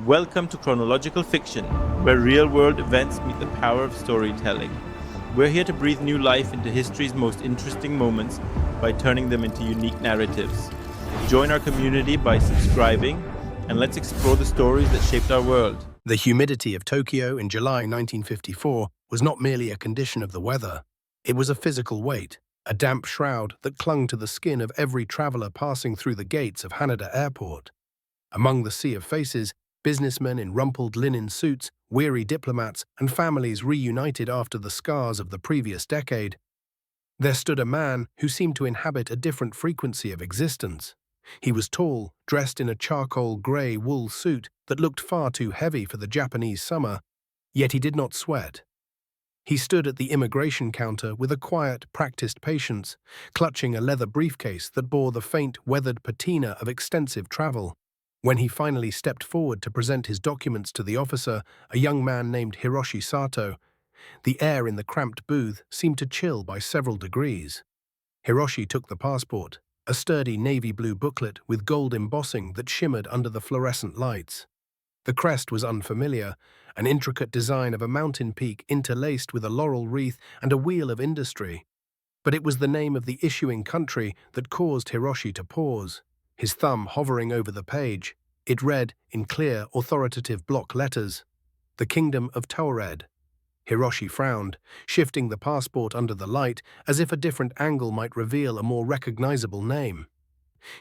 Welcome to Chronological Fiction, where real-world events meet the power of storytelling. We're here to breathe new life into history's most interesting moments by turning them into unique narratives. Join our community by subscribing, and let's explore the stories that shaped our world. The humidity of Tokyo in July 1954 was not merely a condition of the weather. It was a physical weight, a damp shroud that clung to the skin of every traveler passing through the gates of Haneda Airport. Among the sea of faces, businessmen in rumpled linen suits, weary diplomats, and families reunited after the scars of the previous decade, there stood a man who seemed to inhabit a different frequency of existence. He was tall, dressed in a charcoal grey wool suit that looked far too heavy for the Japanese summer, yet he did not sweat. He stood at the immigration counter with a quiet, practiced patience, clutching a leather briefcase that bore the faint, weathered patina of extensive travel. When he finally stepped forward to present his documents to the officer, a young man named Hiroshi Sato, the air in the cramped booth seemed to chill by several degrees. Hiroshi took the passport, a sturdy navy blue booklet with gold embossing that shimmered under the fluorescent lights. The crest was unfamiliar, an intricate design of a mountain peak interlaced with a laurel wreath and a wheel of industry. But it was the name of the issuing country that caused Hiroshi to pause. His thumb hovering over the page, it read, in clear, authoritative block letters, "The Kingdom of Taured'den." Hiroshi frowned, shifting the passport under the light as if a different angle might reveal a more recognizable name.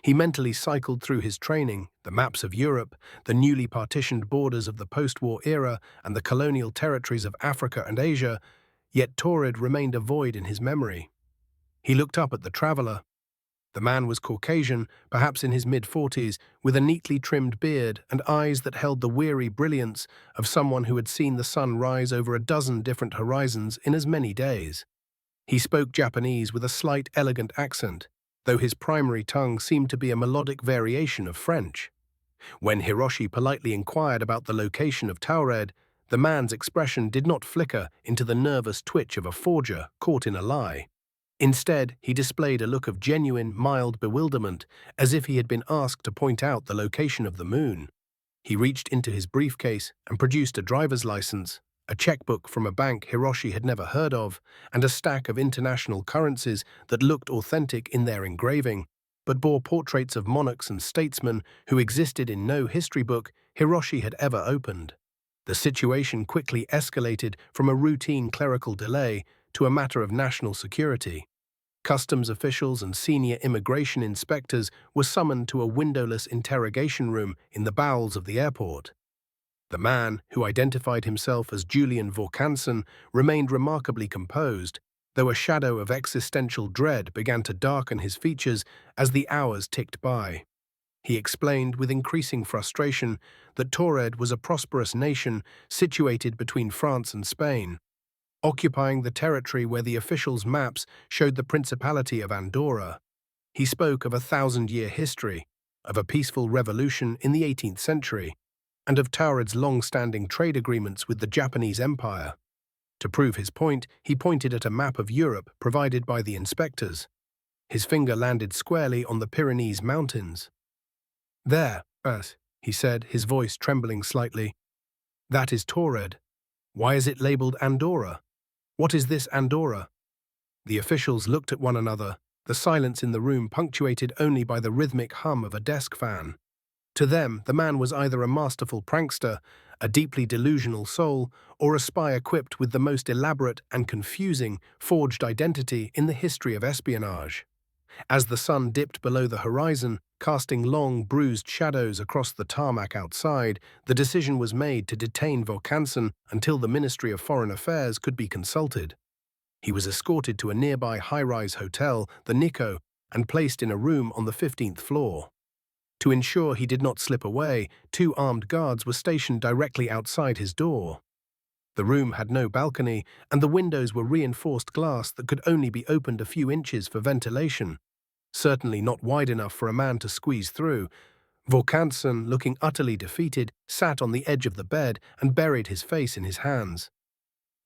He mentally cycled through his training, the maps of Europe, the newly partitioned borders of the post-war era, and the colonial territories of Africa and Asia, yet Taured remained a void in his memory. He looked up at the traveler. The man was Caucasian, perhaps in his mid-40s, with a neatly trimmed beard and eyes that held the weary brilliance of someone who had seen the sun rise over a dozen different horizons in as many days. He spoke Japanese with a slight, elegant accent, though his primary tongue seemed to be a melodic variation of French. When Hiroshi politely inquired about the location of Taured, the man's expression did not flicker into the nervous twitch of a forger caught in a lie. Instead, he displayed a look of genuine, mild bewilderment, as if he had been asked to point out the location of the moon. He reached into his briefcase and produced a driver's license, a checkbook from a bank Hiroshi had never heard of, and a stack of international currencies that looked authentic in their engraving, but bore portraits of monarchs and statesmen who existed in no history book Hiroshi had ever opened. The situation quickly escalated from a routine clerical delay to a matter of national security. Customs officials and senior immigration inspectors were summoned to a windowless interrogation room in the bowels of the airport. The man, who identified himself as Julian Vorkansen, remained remarkably composed, though a shadow of existential dread began to darken his features as the hours ticked by. He explained with increasing frustration that Taured was a prosperous nation situated between France and Spain, occupying the territory where the officials' maps showed the Principality of Andorra. He spoke of a 1,000-year history, of a peaceful revolution in the 18th century, and of Taured's long-standing trade agreements with the Japanese Empire. To prove his point, he pointed at a map of Europe provided by the inspectors. His finger landed squarely on the Pyrenees Mountains. "There, Earth," he said, his voice trembling slightly. "That is Taured. Why is it labeled Andorra? What is this Andorra?" The officials looked at one another, the silence in the room punctuated only by the rhythmic hum of a desk fan. To them, the man was either a masterful prankster, a deeply delusional soul, or a spy equipped with the most elaborate and confusing forged identity in the history of espionage. As the sun dipped below the horizon, casting long, bruised shadows across the tarmac outside, the decision was made to detain Vorkansen until the Ministry of Foreign Affairs could be consulted. He was escorted to a nearby high-rise hotel, the Nikko, and placed in a room on the 15th floor. To ensure he did not slip away, 2 armed guards were stationed directly outside his door. The room had no balcony, and the windows were reinforced glass that could only be opened a few inches for ventilation. Certainly not wide enough for a man to squeeze through. Vorkansen, looking utterly defeated, sat on the edge of the bed and buried his face in his hands.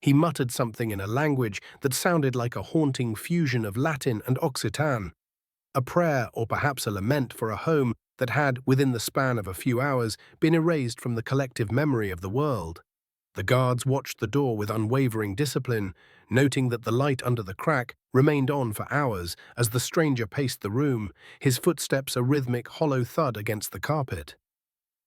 He muttered something in a language that sounded like a haunting fusion of Latin and Occitan, a prayer or perhaps a lament for a home that had, within the span of a few hours, been erased from the collective memory of the world. The guards watched the door with unwavering discipline, noting that the light under the crack remained on for hours as the stranger paced the room, his footsteps a rhythmic hollow thud against the carpet.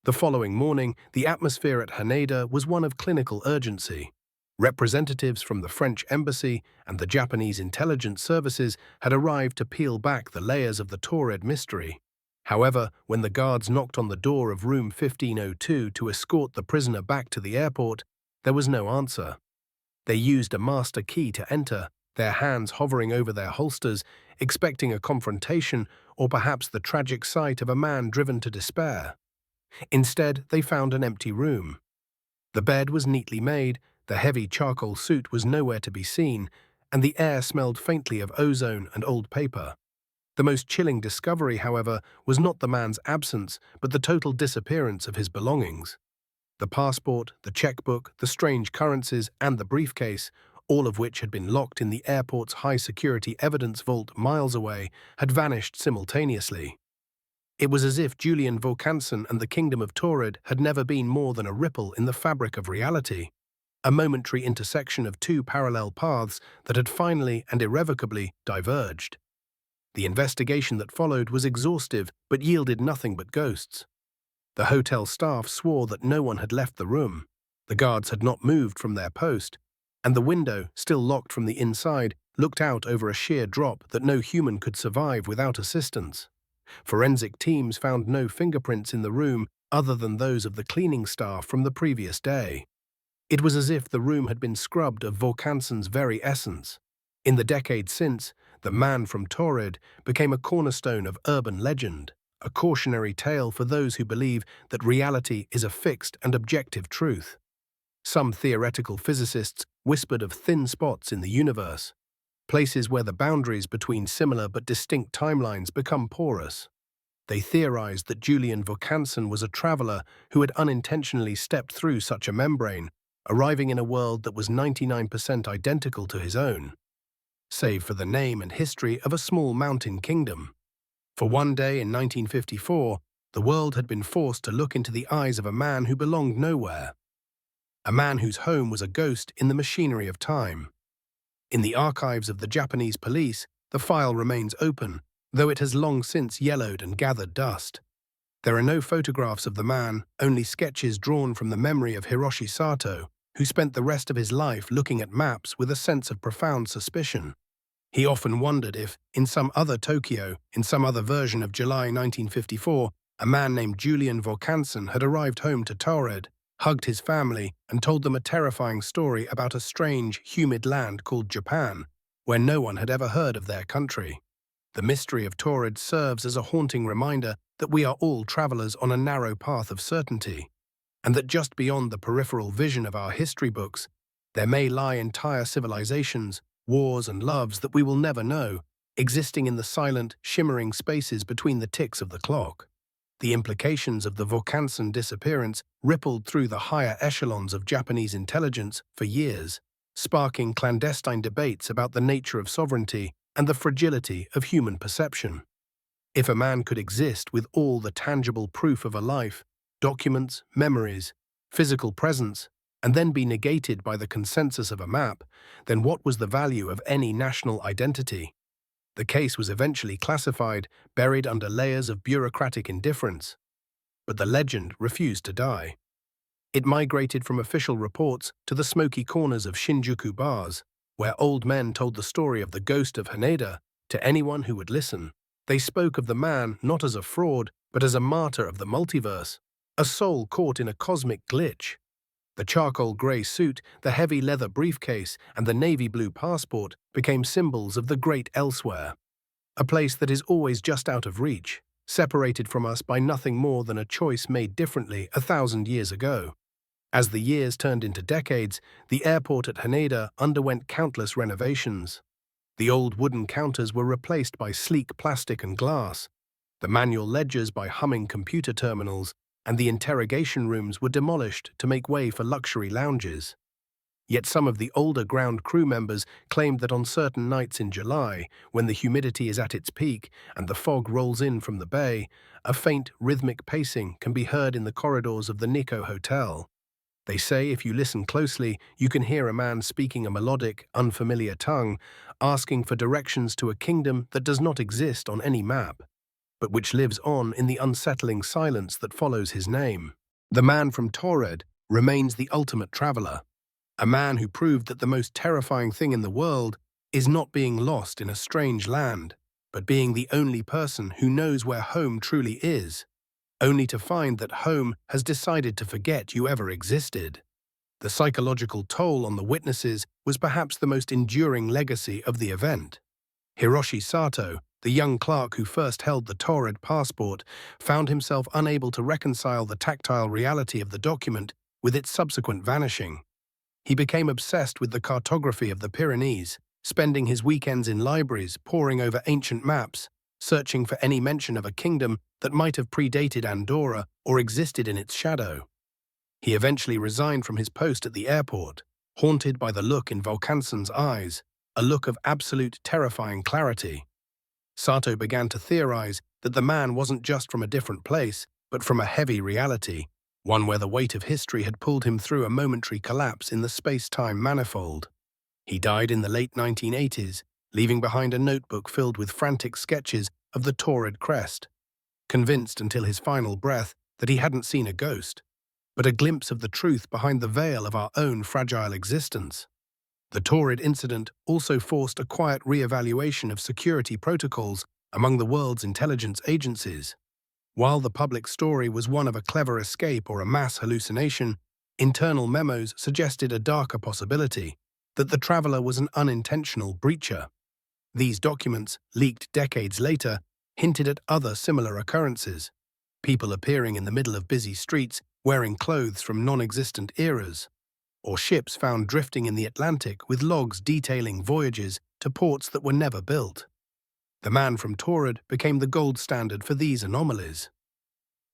The following morning, the atmosphere at Haneda was one of clinical urgency. Representatives from the French embassy and the Japanese intelligence services had arrived to peel back the layers of the Taured'den mystery. However, when the guards knocked on the door of room 1502 to escort the prisoner back to the airport, there was no answer. They used a master key to enter, their hands hovering over their holsters, expecting a confrontation or perhaps the tragic sight of a man driven to despair. Instead, they found an empty room. The bed was neatly made, the heavy charcoal suit was nowhere to be seen, and the air smelled faintly of ozone and old paper. The most chilling discovery, however, was not the man's absence, but the total disappearance of his belongings. The passport, the checkbook, the strange currencies, and the briefcase, all of which had been locked in the airport's high-security evidence vault miles away, had vanished simultaneously. It was as if Julian Vaucanson and the Kingdom of Taured had never been more than a ripple in the fabric of reality, a momentary intersection of two parallel paths that had finally and irrevocably diverged. The investigation that followed was exhaustive but yielded nothing but ghosts. The hotel staff swore that no one had left the room, the guards had not moved from their post, and the window, still locked from the inside, looked out over a sheer drop that no human could survive without assistance. Forensic teams found no fingerprints in the room other than those of the cleaning staff from the previous day. It was as if the room had been scrubbed of Vaucanson's very essence. In the decades since, the man from Taured became a cornerstone of urban legend, a cautionary tale for those who believe that reality is a fixed and objective truth. Some theoretical physicists whispered of thin spots in the universe, places where the boundaries between similar but distinct timelines become porous. They theorized that Julian Vaucanson was a traveler who had unintentionally stepped through such a membrane, arriving in a world that was 99% identical to his own, save for the name and history of a small mountain kingdom. For one day in 1954, the world had been forced to look into the eyes of a man who belonged nowhere, a man whose home was a ghost in the machinery of time. In the archives of the Japanese police, the file remains open, though it has long since yellowed and gathered dust. There are no photographs of the man, only sketches drawn from the memory of Hiroshi Sato, who spent the rest of his life looking at maps with a sense of profound suspicion. He often wondered if, in some other Tokyo, in some other version of July 1954, a man named Julian Vaucanson had arrived home to Taured, hugged his family, and told them a terrifying story about a strange, humid land called Japan, where no one had ever heard of their country. The mystery of Taured serves as a haunting reminder that we are all travelers on a narrow path of certainty, and that just beyond the peripheral vision of our history books, there may lie entire civilizations, wars and loves that we will never know, existing in the silent, shimmering spaces between the ticks of the clock. The implications of the Vaucanson disappearance rippled through the higher echelons of Japanese intelligence for years, sparking clandestine debates about the nature of sovereignty and the fragility of human perception. If a man could exist with all the tangible proof of a life, documents, memories, physical presence, and then be negated by the consensus of a map, then what was the value of any national identity? The case was eventually classified, buried under layers of bureaucratic indifference. But the legend refused to die. It migrated from official reports to the smoky corners of Shinjuku bars, where old men told the story of the ghost of Haneda to anyone who would listen. They spoke of the man not as a fraud, but as a martyr of the multiverse, a soul caught in a cosmic glitch. The charcoal grey suit, the heavy leather briefcase, and the navy blue passport became symbols of the great elsewhere, a place that is always just out of reach, separated from us by nothing more than a choice made differently 1,000 years ago. As the years turned into decades, the airport at Haneda underwent countless renovations. The old wooden counters were replaced by sleek plastic and glass, the manual ledgers by humming computer terminals, and the interrogation rooms were demolished to make way for luxury lounges. Yet some of the older ground crew members claimed that on certain nights in July, when the humidity is at its peak and the fog rolls in from the bay, a faint rhythmic pacing can be heard in the corridors of the Nico Hotel. They say if you listen closely, you can hear a man speaking a melodic, unfamiliar tongue, asking for directions to a kingdom that does not exist on any map, but which lives on in the unsettling silence that follows his name. The man from Taured'den remains the ultimate traveler, a man who proved that the most terrifying thing in the world is not being lost in a strange land, but being the only person who knows where home truly is, only to find that home has decided to forget you ever existed. The psychological toll on the witnesses was perhaps the most enduring legacy of the event. Hiroshi Sato, the young clerk who first held the Taured'den passport, found himself unable to reconcile the tactile reality of the document with its subsequent vanishing. He became obsessed with the cartography of the Pyrenees, spending his weekends in libraries poring over ancient maps, searching for any mention of a kingdom that might have predated Andorra or existed in its shadow. He eventually resigned from his post at the airport, haunted by the look in Volkansen's eyes, a look of absolute terrifying clarity. Sato began to theorize that the man wasn't just from a different place, but from a heavy reality, one where the weight of history had pulled him through a momentary collapse in the space-time manifold. He died in the late 1980s, leaving behind a notebook filled with frantic sketches of the Taured'den crest, convinced until his final breath that he hadn't seen a ghost, but a glimpse of the truth behind the veil of our own fragile existence. The Taured'den incident also forced a quiet re-evaluation of security protocols among the world's intelligence agencies. While the public story was one of a clever escape or a mass hallucination, internal memos suggested a darker possibility, that the traveler was an unintentional breacher. These documents, leaked decades later, hinted at other similar occurrences. People appearing in the middle of busy streets wearing clothes from non-existent eras, or ships found drifting in the Atlantic with logs detailing voyages to ports that were never built. The man from Taured'den became the gold standard for these anomalies.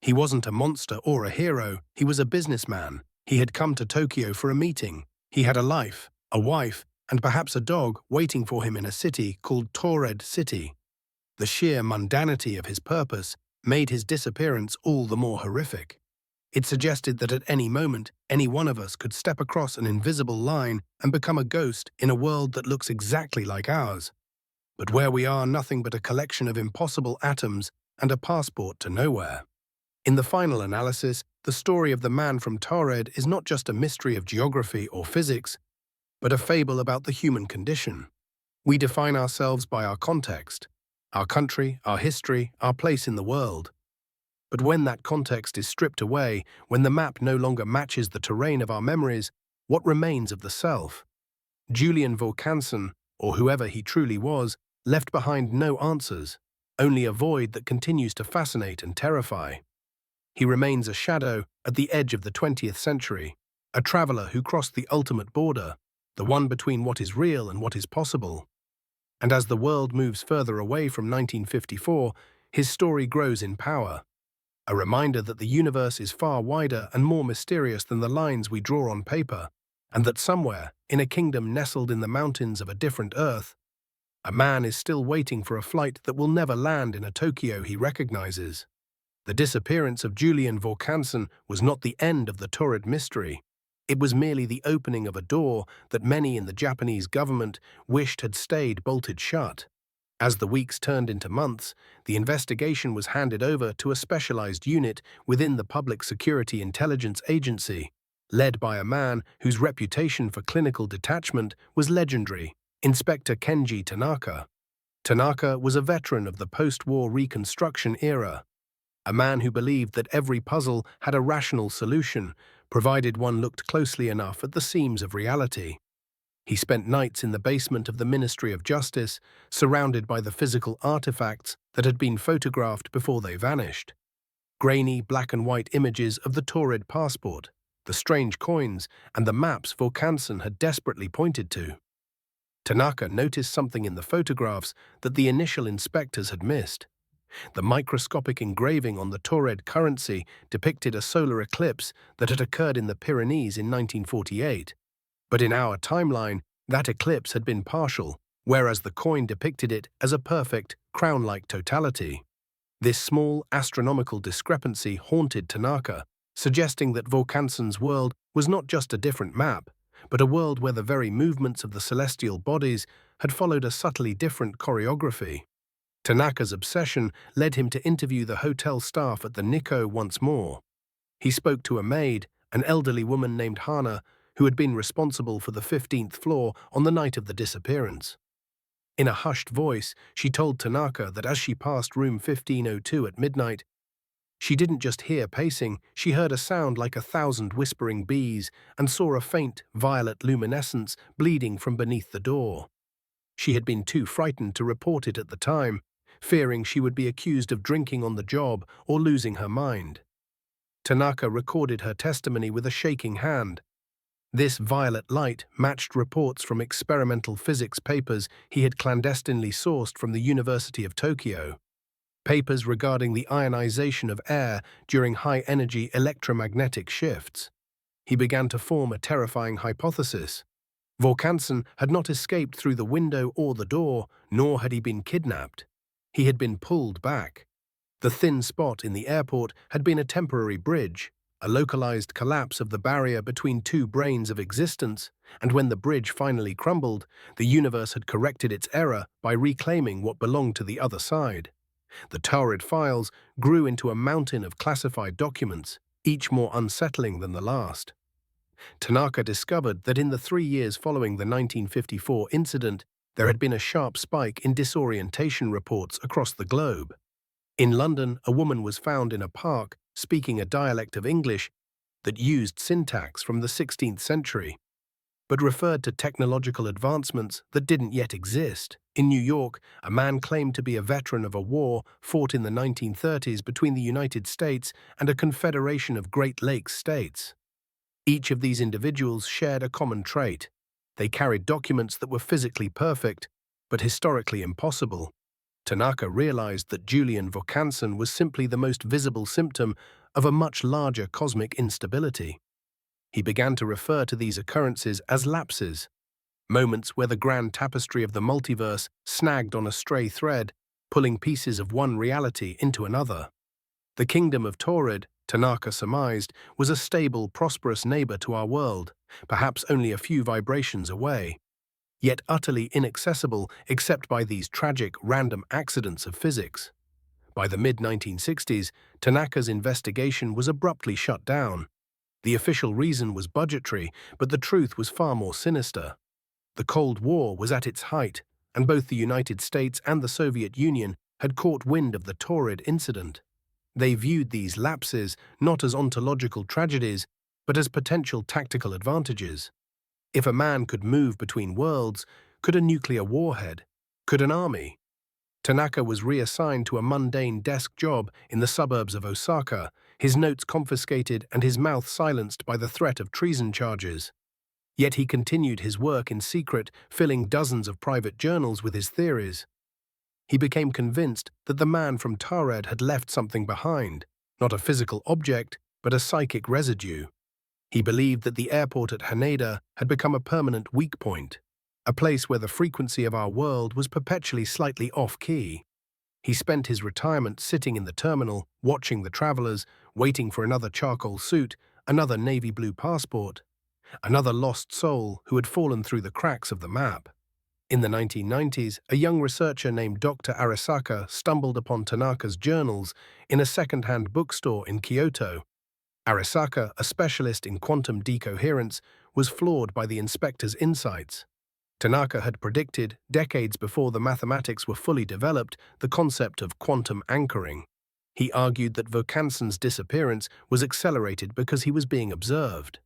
He wasn't a monster or a hero, he was a businessman. He had come to Tokyo for a meeting. He had a life, a wife, and perhaps a dog waiting for him in a city called Taured'den City. The sheer mundanity of his purpose made his disappearance all the more horrific. It suggested that at any moment, any one of us could step across an invisible line and become a ghost in a world that looks exactly like ours, but where we are nothing but a collection of impossible atoms and a passport to nowhere. In the final analysis, the story of the man from Taured'den is not just a mystery of geography or physics, but a fable about the human condition. We define ourselves by our context, our country, our history, our place in the world. But when that context is stripped away, when the map no longer matches the terrain of our memories, what remains of the self? Julian Volkansen, or whoever he truly was, left behind no answers, only a void that continues to fascinate and terrify. He remains a shadow at the edge of the 20th century, a traveler who crossed the ultimate border, the one between what is real and what is possible. And as the world moves further away from 1954, his story grows in power, a reminder that the universe is far wider and more mysterious than the lines we draw on paper, and that somewhere, in a kingdom nestled in the mountains of a different Earth, a man is still waiting for a flight that will never land in a Tokyo he recognizes. The disappearance of Julian Volkansen was not the end of the Taured'den mystery. It was merely the opening of a door that many in the Japanese government wished had stayed bolted shut. As the weeks turned into months, the investigation was handed over to a specialized unit within the Public Security Intelligence Agency, led by a man whose reputation for clinical detachment was legendary, Inspector Kenji Tanaka. Tanaka was a veteran of the post-war Reconstruction era, a man who believed that every puzzle had a rational solution, provided one looked closely enough at the seams of reality. He spent nights in the basement of the Ministry of Justice, surrounded by the physical artifacts that had been photographed before they vanished. Grainy black and white images of the Taured'den passport, the strange coins, and the maps Volkansen had desperately pointed to. Tanaka noticed something in the photographs that the initial inspectors had missed. The microscopic engraving on the Taured'den currency depicted a solar eclipse that had occurred in the Pyrenees in 1948. But in our timeline, that eclipse had been partial, whereas the coin depicted it as a perfect, crown-like totality. This small astronomical discrepancy haunted Tanaka, suggesting that Volkansen's world was not just a different map, but a world where the very movements of the celestial bodies had followed a subtly different choreography. Tanaka's obsession led him to interview the hotel staff at the Nikko once more. He spoke to a maid, an elderly woman named Hana, who had been responsible for the 15th floor on the night of the disappearance. In a hushed voice, she told Tanaka that as she passed room 1502 at midnight, she didn't just hear pacing, she heard a sound like 1,000 whispering bees and saw a faint, violet luminescence bleeding from beneath the door. She had been too frightened to report it at the time, fearing she would be accused of drinking on the job or losing her mind. Tanaka recorded her testimony with a shaking hand. This violet light matched reports from experimental physics papers he had clandestinely sourced from the University of Tokyo. Papers regarding the ionization of air during high-energy electromagnetic shifts. He began to form a terrifying hypothesis. Volkansen had not escaped through the window or the door, nor had he been kidnapped. He had been pulled back. The thin spot in the airport had been a temporary bridge, a localized collapse of the barrier between two branes of existence, and when the bridge finally crumbled, the universe had corrected its error by reclaiming what belonged to the other side. The Taured files grew into a mountain of classified documents, each more unsettling than the last. Tanaka discovered that in the 3 years following the 1954 incident, there had been a sharp spike in disorientation reports across the globe. In London, a woman was found in a park speaking a dialect of English that used syntax from the 16th century, but referred to technological advancements that didn't yet exist. In New York, a man claimed to be a veteran of a war fought in the 1930s between the United States and a confederation of Great Lakes states. Each of these individuals shared a common trait. They carried documents that were physically perfect, but historically impossible. Tanaka realized that Julian Volkansen was simply the most visible symptom of a much larger cosmic instability. He began to refer to these occurrences as lapses, moments where the grand tapestry of the multiverse snagged on a stray thread, pulling pieces of one reality into another. The kingdom of Taured, Tanaka surmised, was a stable, prosperous neighbor to our world, perhaps only a few vibrations away, yet utterly inaccessible except by these tragic, random accidents of physics. By the mid-1960s, Tanaka's investigation was abruptly shut down. The official reason was budgetary, but the truth was far more sinister. The Cold War was at its height, and both the United States and the Soviet Union had caught wind of the Taured incident. They viewed these lapses not as ontological tragedies, but as potential tactical advantages. If a man could move between worlds, could a nuclear warhead? Could an army? Tanaka was reassigned to a mundane desk job in the suburbs of Osaka, his notes confiscated and his mouth silenced by the threat of treason charges. Yet he continued his work in secret, filling dozens of private journals with his theories. He became convinced that the man from Taured had left something behind, not a physical object, but a psychic residue. He believed that the airport at Haneda had become a permanent weak point, a place where the frequency of our world was perpetually slightly off-key. He spent his retirement sitting in the terminal, watching the travelers, waiting for another charcoal suit, another navy blue passport, another lost soul who had fallen through the cracks of the map. In the 1990s, a young researcher named Dr. Arisaka stumbled upon Tanaka's journals in a second-hand bookstore in Kyoto. Arisaka, a specialist in quantum decoherence, was floored by the inspector's insights. Tanaka had predicted, decades before the mathematics were fully developed, the concept of quantum anchoring. He argued that Volkansen's disappearance was accelerated because he was being observed.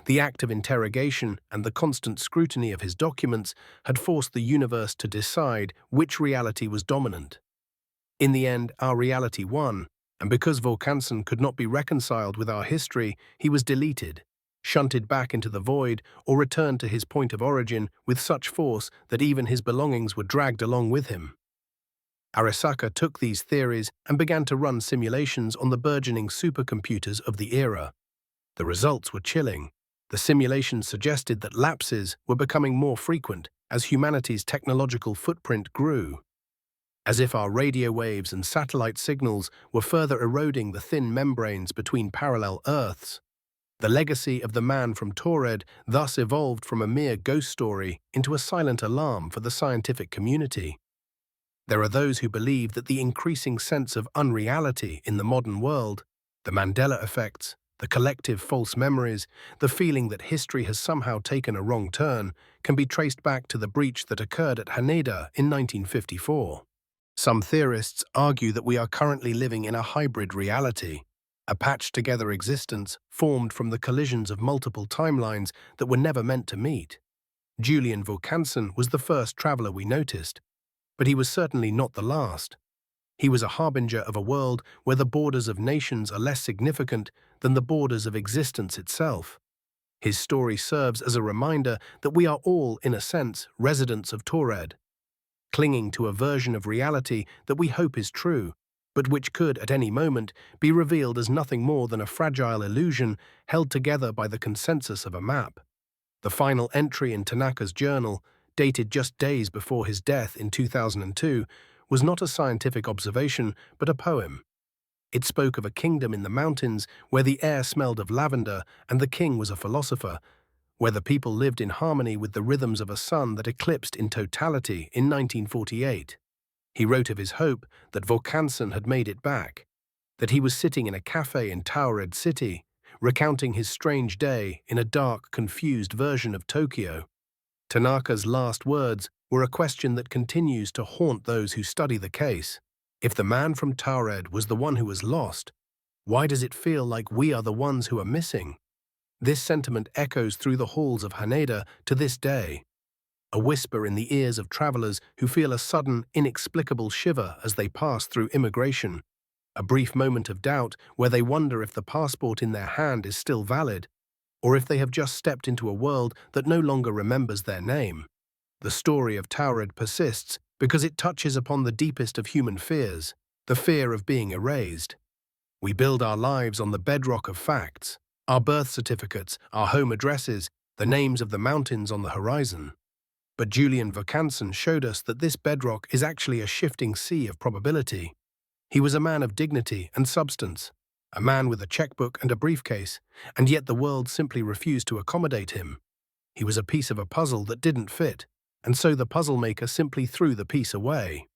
The act of interrogation and the constant scrutiny of his documents had forced the universe to decide which reality was dominant. In the end, our reality won, and because Volkansen could not be reconciled with our history, he was deleted, shunted back into the void, or returned to his point of origin with such force that even his belongings were dragged along with him. Arisaka took these theories and began to run simulations on the burgeoning supercomputers of the era. The results were chilling. The simulation suggested that lapses were becoming more frequent as humanity's technological footprint grew, as if our radio waves and satellite signals were further eroding the thin membranes between parallel Earths. The legacy of the man from Taured thus evolved from a mere ghost story into a silent alarm for the scientific community. There are those who believe that the increasing sense of unreality in the modern world, the Mandela effects, the collective false memories, the feeling that history has somehow taken a wrong turn, can be traced back to the breach that occurred at Haneda in 1954. Some theorists argue that we are currently living in a hybrid reality, a patched-together existence formed from the collisions of multiple timelines that were never meant to meet. Julian Vokanson was the first traveler we noticed, but he was certainly not the last. He was a harbinger of a world where the borders of nations are less significant than the borders of existence itself. His story serves as a reminder that we are all, in a sense, residents of Taured, clinging to a version of reality that we hope is true, but which could, at any moment, be revealed as nothing more than a fragile illusion held together by the consensus of a map. The final entry in Tanaka's journal, dated just days before his death in 2002, was not a scientific observation, but a poem. It spoke of a kingdom in the mountains where the air smelled of lavender and the king was a philosopher, where the people lived in harmony with the rhythms of a sun that eclipsed in totality in 1948. He wrote of his hope that Vokanson had made it back, that he was sitting in a cafe in Taured City, recounting his strange day in a dark, confused version of Tokyo. Tanaka's last words were a question that continues to haunt those who study the case. If the man from Taured was the one who was lost, why does it feel like we are the ones who are missing? This sentiment echoes through the halls of Haneda to this day, a whisper in the ears of travelers who feel a sudden, inexplicable shiver as they pass through immigration, a brief moment of doubt where they wonder if the passport in their hand is still valid, or if they have just stepped into a world that no longer remembers their name. The story of Taured persists because it touches upon the deepest of human fears, the fear of being erased. We build our lives on the bedrock of facts, our birth certificates, our home addresses, the names of the mountains on the horizon. But Julian Vokanson showed us that this bedrock is actually a shifting sea of probability. He was a man of dignity and substance, a man with a checkbook and a briefcase, and yet the world simply refused to accommodate him. He was a piece of a puzzle that didn't fit, and so the puzzle maker simply threw the piece away.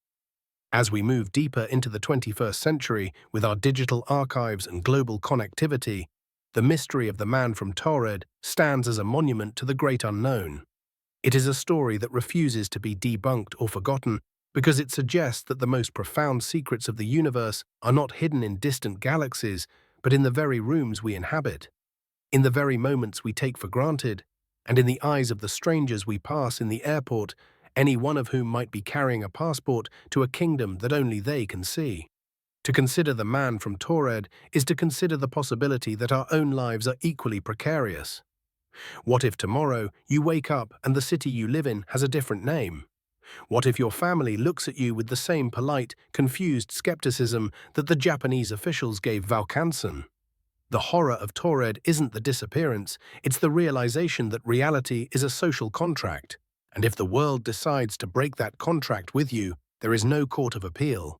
As we move deeper into the 21st century with our digital archives and global connectivity, the mystery of the man from Taured stands as a monument to the great unknown. It is a story that refuses to be debunked or forgotten because it suggests that the most profound secrets of the universe are not hidden in distant galaxies, but in the very rooms we inhabit, in the very moments we take for granted, and in the eyes of the strangers we pass in the airport, any one of whom might be carrying a passport to a kingdom that only they can see. To consider the man from Taured is to consider the possibility that our own lives are equally precarious. What if tomorrow you wake up and the city you live in has a different name? What if your family looks at you with the same polite, confused skepticism that the Japanese officials gave Vokanson? The horror of Taured isn't the disappearance, it's the realization that reality is a social contract, and if the world decides to break that contract with you, there is no court of appeal.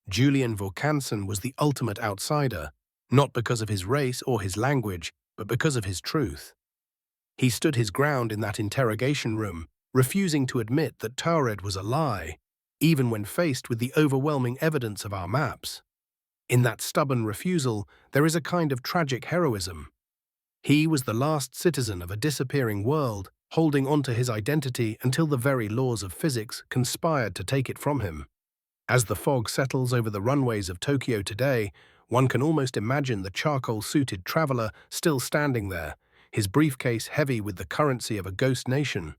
Julian Vokanson was the ultimate outsider, not because of his race or his language, but because of his truth. He stood his ground in that interrogation room, refusing to admit that Taured was a lie, even when faced with the overwhelming evidence of our maps. In that stubborn refusal, there is a kind of tragic heroism. He was the last citizen of a disappearing world, holding on to his identity until the very laws of physics conspired to take it from him. As the fog settles over the runways of Tokyo today, one can almost imagine the charcoal-suited traveler still standing there, his briefcase heavy with the currency of a ghost nation.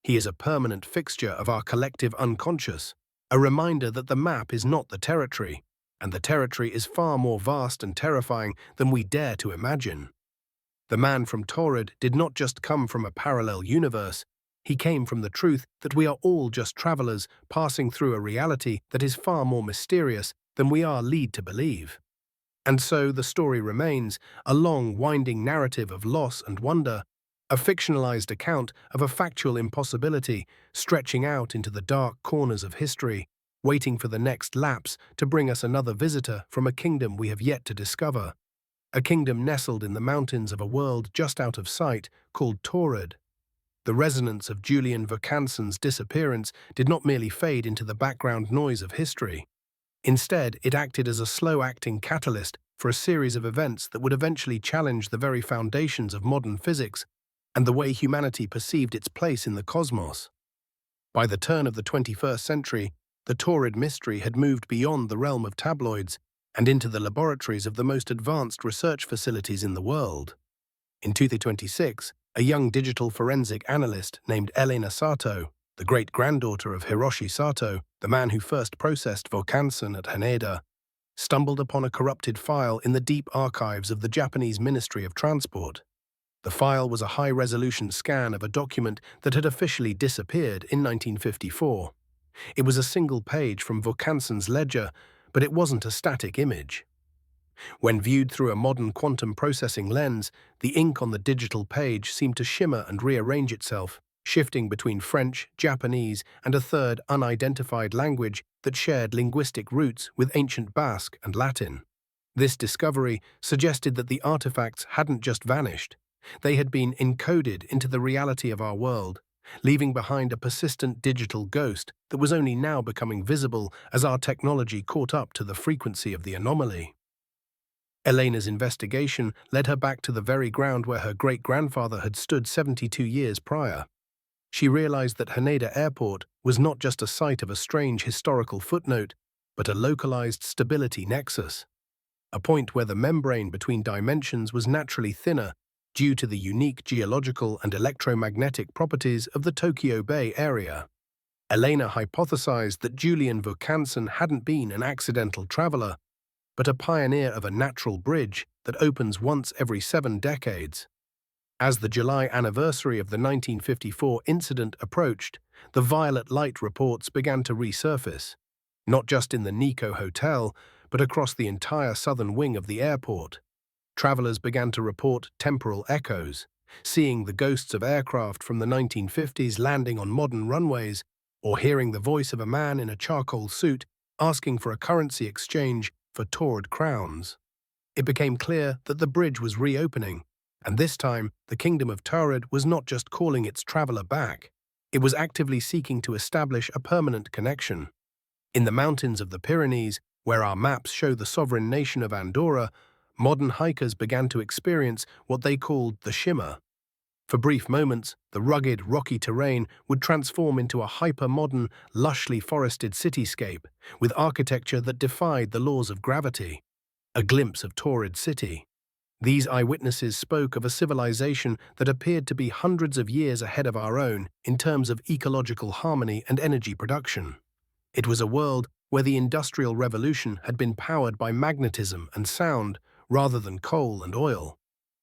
He is a permanent fixture of our collective unconscious, a reminder that the map is not the territory, and the territory is far more vast and terrifying than we dare to imagine. The man from Taured did not just come from a parallel universe, he came from the truth that we are all just travelers passing through a reality that is far more mysterious than we are led to believe. And so the story remains, a long, winding narrative of loss and wonder, A fictionalized account of a factual impossibility stretching out into the dark corners of history, waiting for the next lapse to bring us another visitor from a kingdom we have yet to discover. A kingdom nestled in the mountains of a world just out of sight called Taured. The resonance of Julian Verkansen's disappearance did not merely fade into the background noise of history. Instead, it acted as a slow-acting catalyst for a series of events that would eventually challenge the very foundations of modern physics and the way humanity perceived its place in the cosmos. By the turn of the 21st century, the Taured mystery had moved beyond the realm of tabloids and into the laboratories of the most advanced research facilities in the world. In 2026, a young digital forensic analyst named Elena Sato, the great-granddaughter of Hiroshi Sato, the man who first processed Verkansen at Haneda, stumbled upon a corrupted file in the deep archives of the Japanese Ministry of Transport. The file was a high-resolution scan of a document that had officially disappeared in 1954. It was a single page from Verkansen's ledger, but it wasn't a static image. When viewed through a modern quantum processing lens, the ink on the digital page seemed to shimmer and rearrange itself, shifting between French, Japanese, and a third unidentified language that shared linguistic roots with ancient Basque and Latin. This discovery suggested that the artifacts hadn't just vanished. They had been encoded into the reality of our world, leaving behind a persistent digital ghost that was only now becoming visible as our technology caught up to the frequency of the anomaly. Elena's investigation led her back to the very ground where her great-grandfather had stood 72 years prior. She realized that Haneda Airport was not just a site of a strange historical footnote, but a localized stability nexus, a point where the membrane between dimensions was naturally thinner due to the unique geological and electromagnetic properties of the Tokyo Bay area. Elena hypothesized that Julian Verkansen hadn't been an accidental traveler, but a pioneer of a natural bridge that opens once every 7 decades. As the July anniversary of the 1954 incident approached, the violet light reports began to resurface, not just in the Nikko Hotel, but across the entire southern wing of the airport. Travelers began to report temporal echoes, seeing the ghosts of aircraft from the 1950s landing on modern runways, or hearing the voice of a man in a charcoal suit asking for a currency exchange for Taured crowns. It became clear that the bridge was reopening, and this time the Kingdom of Taured was not just calling its traveler back, it was actively seeking to establish a permanent connection. In the mountains of the Pyrenees, where our maps show the sovereign nation of Andorra, modern hikers began to experience what they called the shimmer. For brief moments, the rugged, rocky terrain would transform into a hyper-modern, lushly forested cityscape, with architecture that defied the laws of gravity. A glimpse of Taured city. These eyewitnesses spoke of a civilization that appeared to be hundreds of years ahead of our own in terms of ecological harmony and energy production. It was a world where the Industrial Revolution had been powered by magnetism and sound rather than coal and oil.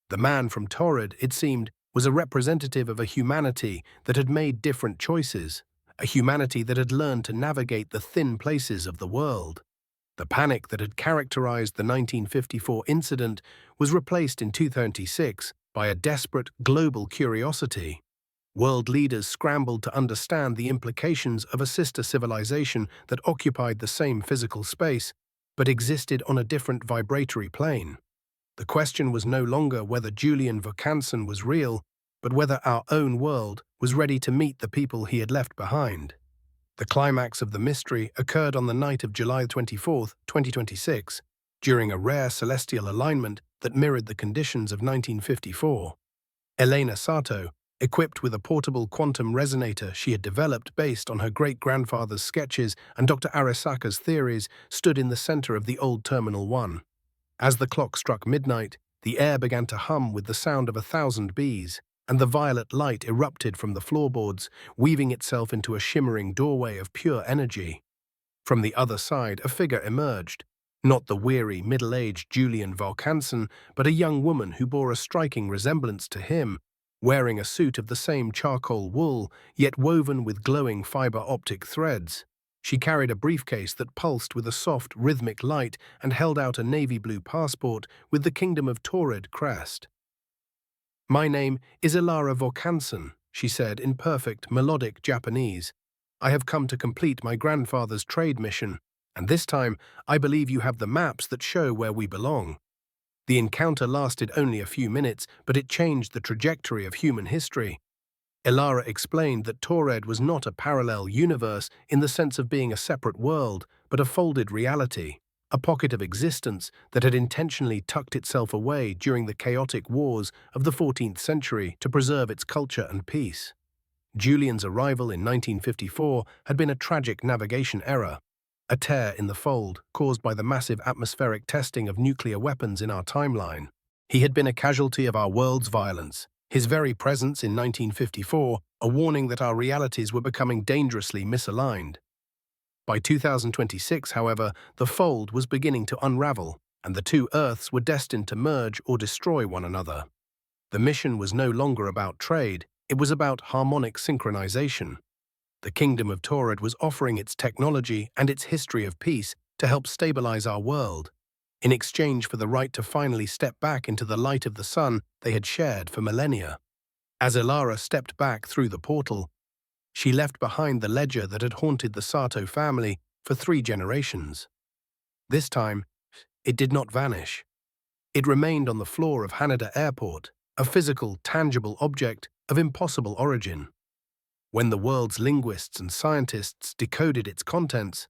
The man from Taured, it seemed, was a representative of a humanity that had made different choices, a humanity that had learned to navigate the thin places of the world. The panic that had characterized the 1954 incident was replaced in 2026 by a desperate global curiosity. World leaders scrambled to understand the implications of a sister civilization that occupied the same physical space, but existed on a different vibratory plane. The question was no longer whether Julian Verkansen was real, but whether our own world was ready to meet the people he had left behind. The climax of the mystery occurred on the night of July 24, 2026, during a rare celestial alignment that mirrored the conditions of 1954. Elena Sato, equipped with a portable quantum resonator she had developed based on her great-grandfather's sketches and Dr. Arisaka's theories, stood in the center of the old Terminal 1. As the clock struck midnight, the air began to hum with the sound of 1,000 bees, and the violet light erupted from the floorboards, weaving itself into a shimmering doorway of pure energy. From the other side, a figure emerged, not the weary, middle-aged Julian Verkansen, but a young woman who bore a striking resemblance to him, wearing a suit of the same charcoal wool, yet woven with glowing fiber-optic threads. She carried a briefcase that pulsed with a soft, rhythmic light and held out a navy blue passport with the Kingdom of Taured crest. My name is Ilara Vorkanson, she said in perfect, melodic Japanese. I have come to complete my grandfather's trade mission, and this time I believe you have the maps that show where we belong. The encounter lasted only a few minutes, but it changed the trajectory of human history. Ilara explained that Taured was not a parallel universe in the sense of being a separate world, but a folded reality, a pocket of existence that had intentionally tucked itself away during the chaotic wars of the 14th century to preserve its culture and peace. Julian's arrival in 1954 had been a tragic navigation error, a tear in the fold caused by the massive atmospheric testing of nuclear weapons in our timeline. He had been a casualty of our world's violence. His very presence in 1954, a warning that our realities were becoming dangerously misaligned. By 2026, however, the fold was beginning to unravel, and the two Earths were destined to merge or destroy one another. The mission was no longer about trade, it was about harmonic synchronization. The Kingdom of Taured was offering its technology and its history of peace to help stabilize our world, in exchange for the right to finally step back into the light of the sun they had shared for millennia. As Ilara stepped back through the portal, she left behind the ledger that had haunted the Sato family for 3 generations. This time, it did not vanish. It remained on the floor of Haneda Airport, a physical, tangible object of impossible origin. When the world's linguists and scientists decoded its contents,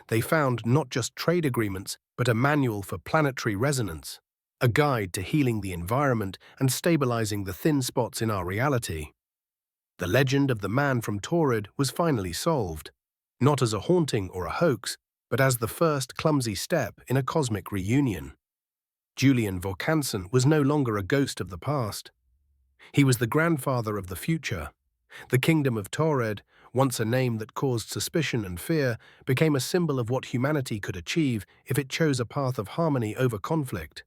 they found not just trade agreements, but a manual for planetary resonance, a guide to healing the environment and stabilizing the thin spots in our reality. The legend of the man from Taured was finally solved, not as a haunting or a hoax, but as the first clumsy step in a cosmic reunion. Julian Vorkanson was no longer a ghost of the past. He was the grandfather of the future. The Kingdom of Taured, once a name that caused suspicion and fear, became a symbol of what humanity could achieve if it chose a path of harmony over conflict.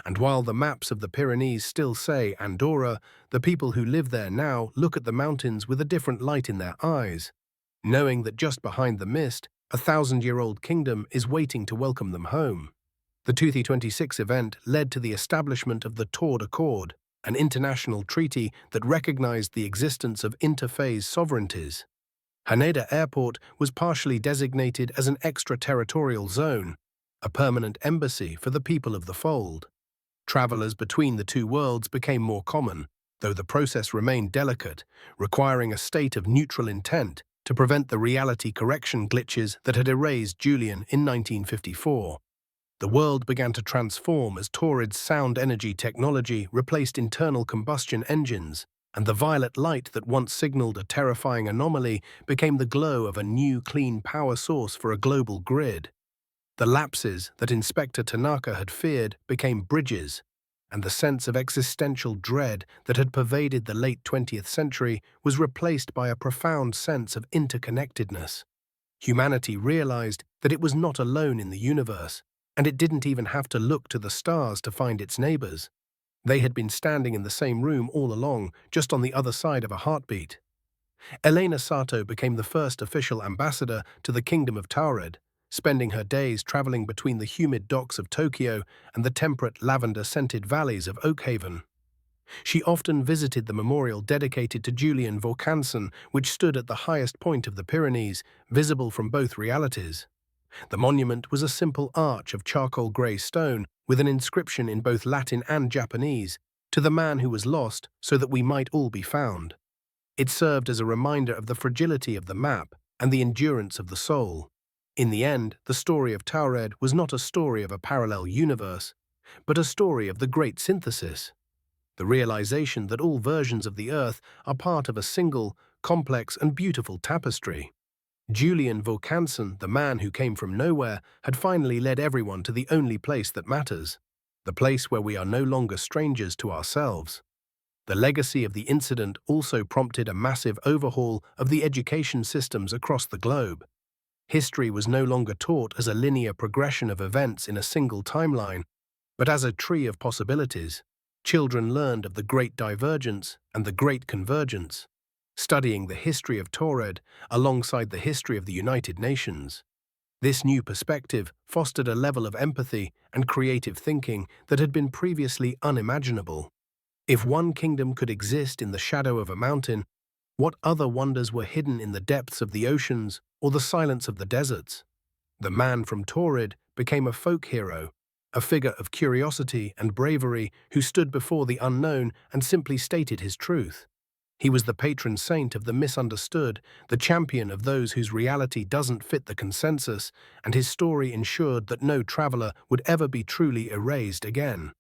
And while the maps of the Pyrenees still say Andorra, the people who live there now look at the mountains with a different light in their eyes, knowing that just behind the mist, a 1,000-year-old kingdom is waiting to welcome them home. The 2026 event led to the establishment of the Taured Accord, an international treaty that recognized the existence of interphase sovereignties. Haneda Airport was partially designated as an extraterritorial zone, a permanent embassy for the people of the fold. Travelers between the two worlds became more common, though the process remained delicate, requiring a state of neutral intent to prevent the reality correction glitches that had erased Julian in 1954. The world began to transform as Taured's sound energy technology replaced internal combustion engines, and the violet light that once signaled a terrifying anomaly became the glow of a new clean power source for a global grid. The lapses that Inspector Tanaka had feared became bridges, and the sense of existential dread that had pervaded the late 20th century was replaced by a profound sense of interconnectedness. Humanity realized that it was not alone in the universe, and it didn't even have to look to the stars to find its neighbors. They had been standing in the same room all along, just on the other side of a heartbeat. Elena Sato became the first official ambassador to the Kingdom of Taured, spending her days traveling between the humid docks of Tokyo and the temperate lavender-scented valleys of Oakhaven. She often visited the memorial dedicated to Julian Vorkanson, which stood at the highest point of the Pyrenees, visible from both realities. The monument was a simple arch of charcoal grey stone with an inscription in both Latin and Japanese, "To the man who was lost, so that we might all be found." It served as a reminder of the fragility of the map and the endurance of the soul. In the end, the story of Taured was not a story of a parallel universe, but a story of the great synthesis. The realization that all versions of the Earth are part of a single, complex and beautiful tapestry. Julian Vorkanson, the man who came from nowhere, had finally led everyone to the only place that matters, the place where we are no longer strangers to ourselves. The legacy of the incident also prompted a massive overhaul of the education systems across the globe. History was no longer taught as a linear progression of events in a single timeline, but as a tree of possibilities. Children learned of the Great Divergence and the Great Convergence, studying the history of Taured alongside the history of the United Nations. This new perspective fostered a level of empathy and creative thinking that had been previously unimaginable. If one kingdom could exist in the shadow of a mountain, what other wonders were hidden in the depths of the oceans or the silence of the deserts? The man from Taured became a folk hero, a figure of curiosity and bravery who stood before the unknown and simply stated his truth. He was the patron saint of the misunderstood, the champion of those whose reality doesn't fit the consensus, and his story ensured that no traveler would ever be truly erased again.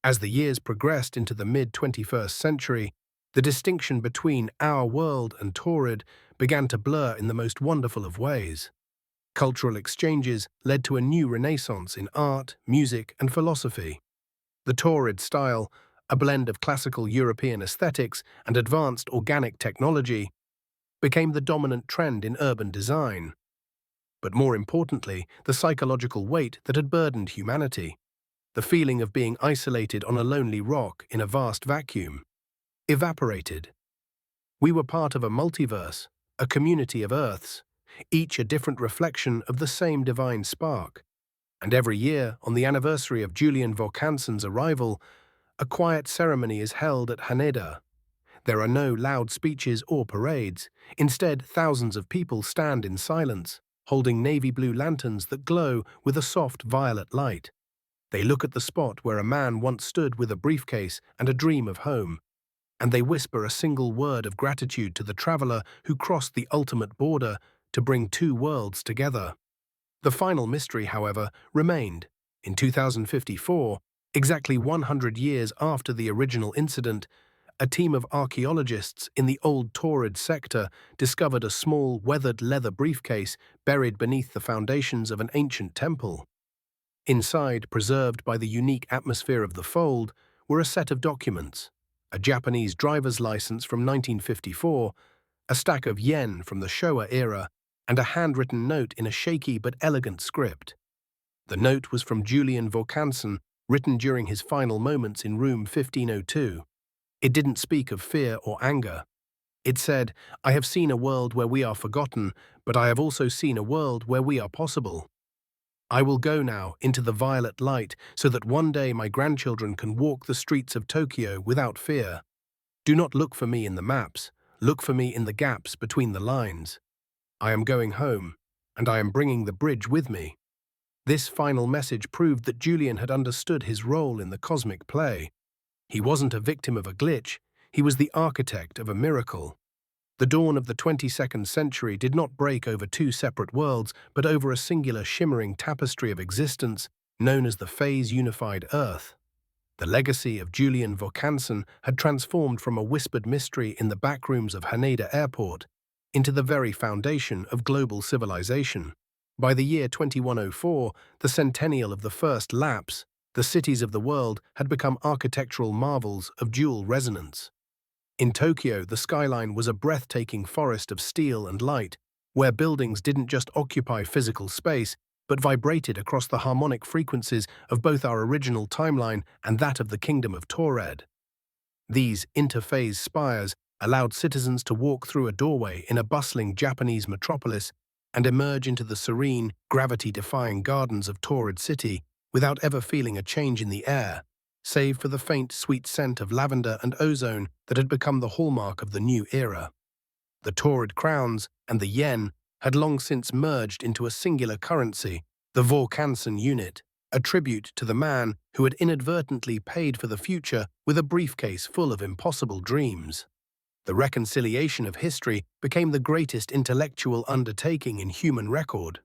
As the years progressed into the mid-21st century, the distinction between our world and Taured began to blur in the most wonderful of ways. Cultural exchanges led to a new renaissance in art, music, and philosophy. The Taured style, a blend of classical European aesthetics and advanced organic technology, became the dominant trend in urban design. But more importantly, the psychological weight that had burdened humanity, the feeling of being isolated on a lonely rock in a vast vacuum, evaporated. We were part of a multiverse, a community of Earths, each a different reflection of the same divine spark. And every year, on the anniversary of Julian Vorkansen's arrival, a quiet ceremony is held at Haneda. There are no loud speeches or parades. Instead, thousands of people stand in silence, holding navy blue lanterns that glow with a soft violet light. They look at the spot where a man once stood with a briefcase and a dream of home, and they whisper a single word of gratitude to the traveler who crossed the ultimate border to bring two worlds together. The final mystery, however, remained. In 2054, exactly 100 years after the original incident, a team of archaeologists in the old Taured sector discovered a small, weathered leather briefcase buried beneath the foundations of an ancient temple. Inside, preserved by the unique atmosphere of the fold, were a set of documents: a Japanese driver's license from 1954, a stack of yen from the Showa era, and a handwritten note in a shaky but elegant script. The note was from Julian Vorkansen, written during his final moments in room 1502. It didn't speak of fear or anger. It said, "I have seen a world where we are forgotten, but I have also seen a world where we are possible. I will go now into the violet light so that one day my grandchildren can walk the streets of Tokyo without fear. Do not look for me in the maps, look for me in the gaps between the lines. I am going home, and I am bringing the bridge with me." This final message proved that Julian had understood his role in the cosmic play. He wasn't a victim of a glitch, he was the architect of a miracle. The dawn of the 22nd century did not break over two separate worlds, but over a singular shimmering tapestry of existence known as the phase-unified Earth. The legacy of Julian Vorkansen had transformed from a whispered mystery in the backrooms of Haneda Airport into the very foundation of global civilization. By the year 2104, the centennial of the first lapse, the cities of the world had become architectural marvels of dual resonance. In Tokyo, the skyline was a breathtaking forest of steel and light, where buildings didn't just occupy physical space, but vibrated across the harmonic frequencies of both our original timeline and that of the Kingdom of Taured. These interphase spires allowed citizens to walk through a doorway in a bustling Japanese metropolis and emerge into the serene, gravity-defying gardens of Taured City without ever feeling a change in the air, save for the faint, sweet scent of lavender and ozone that had become the hallmark of the new era. The Taured crowns and the yen had long since merged into a singular currency, the Vorkansen unit, a tribute to the man who had inadvertently paid for the future with a briefcase full of impossible dreams. The reconciliation of history became the greatest intellectual undertaking in human record.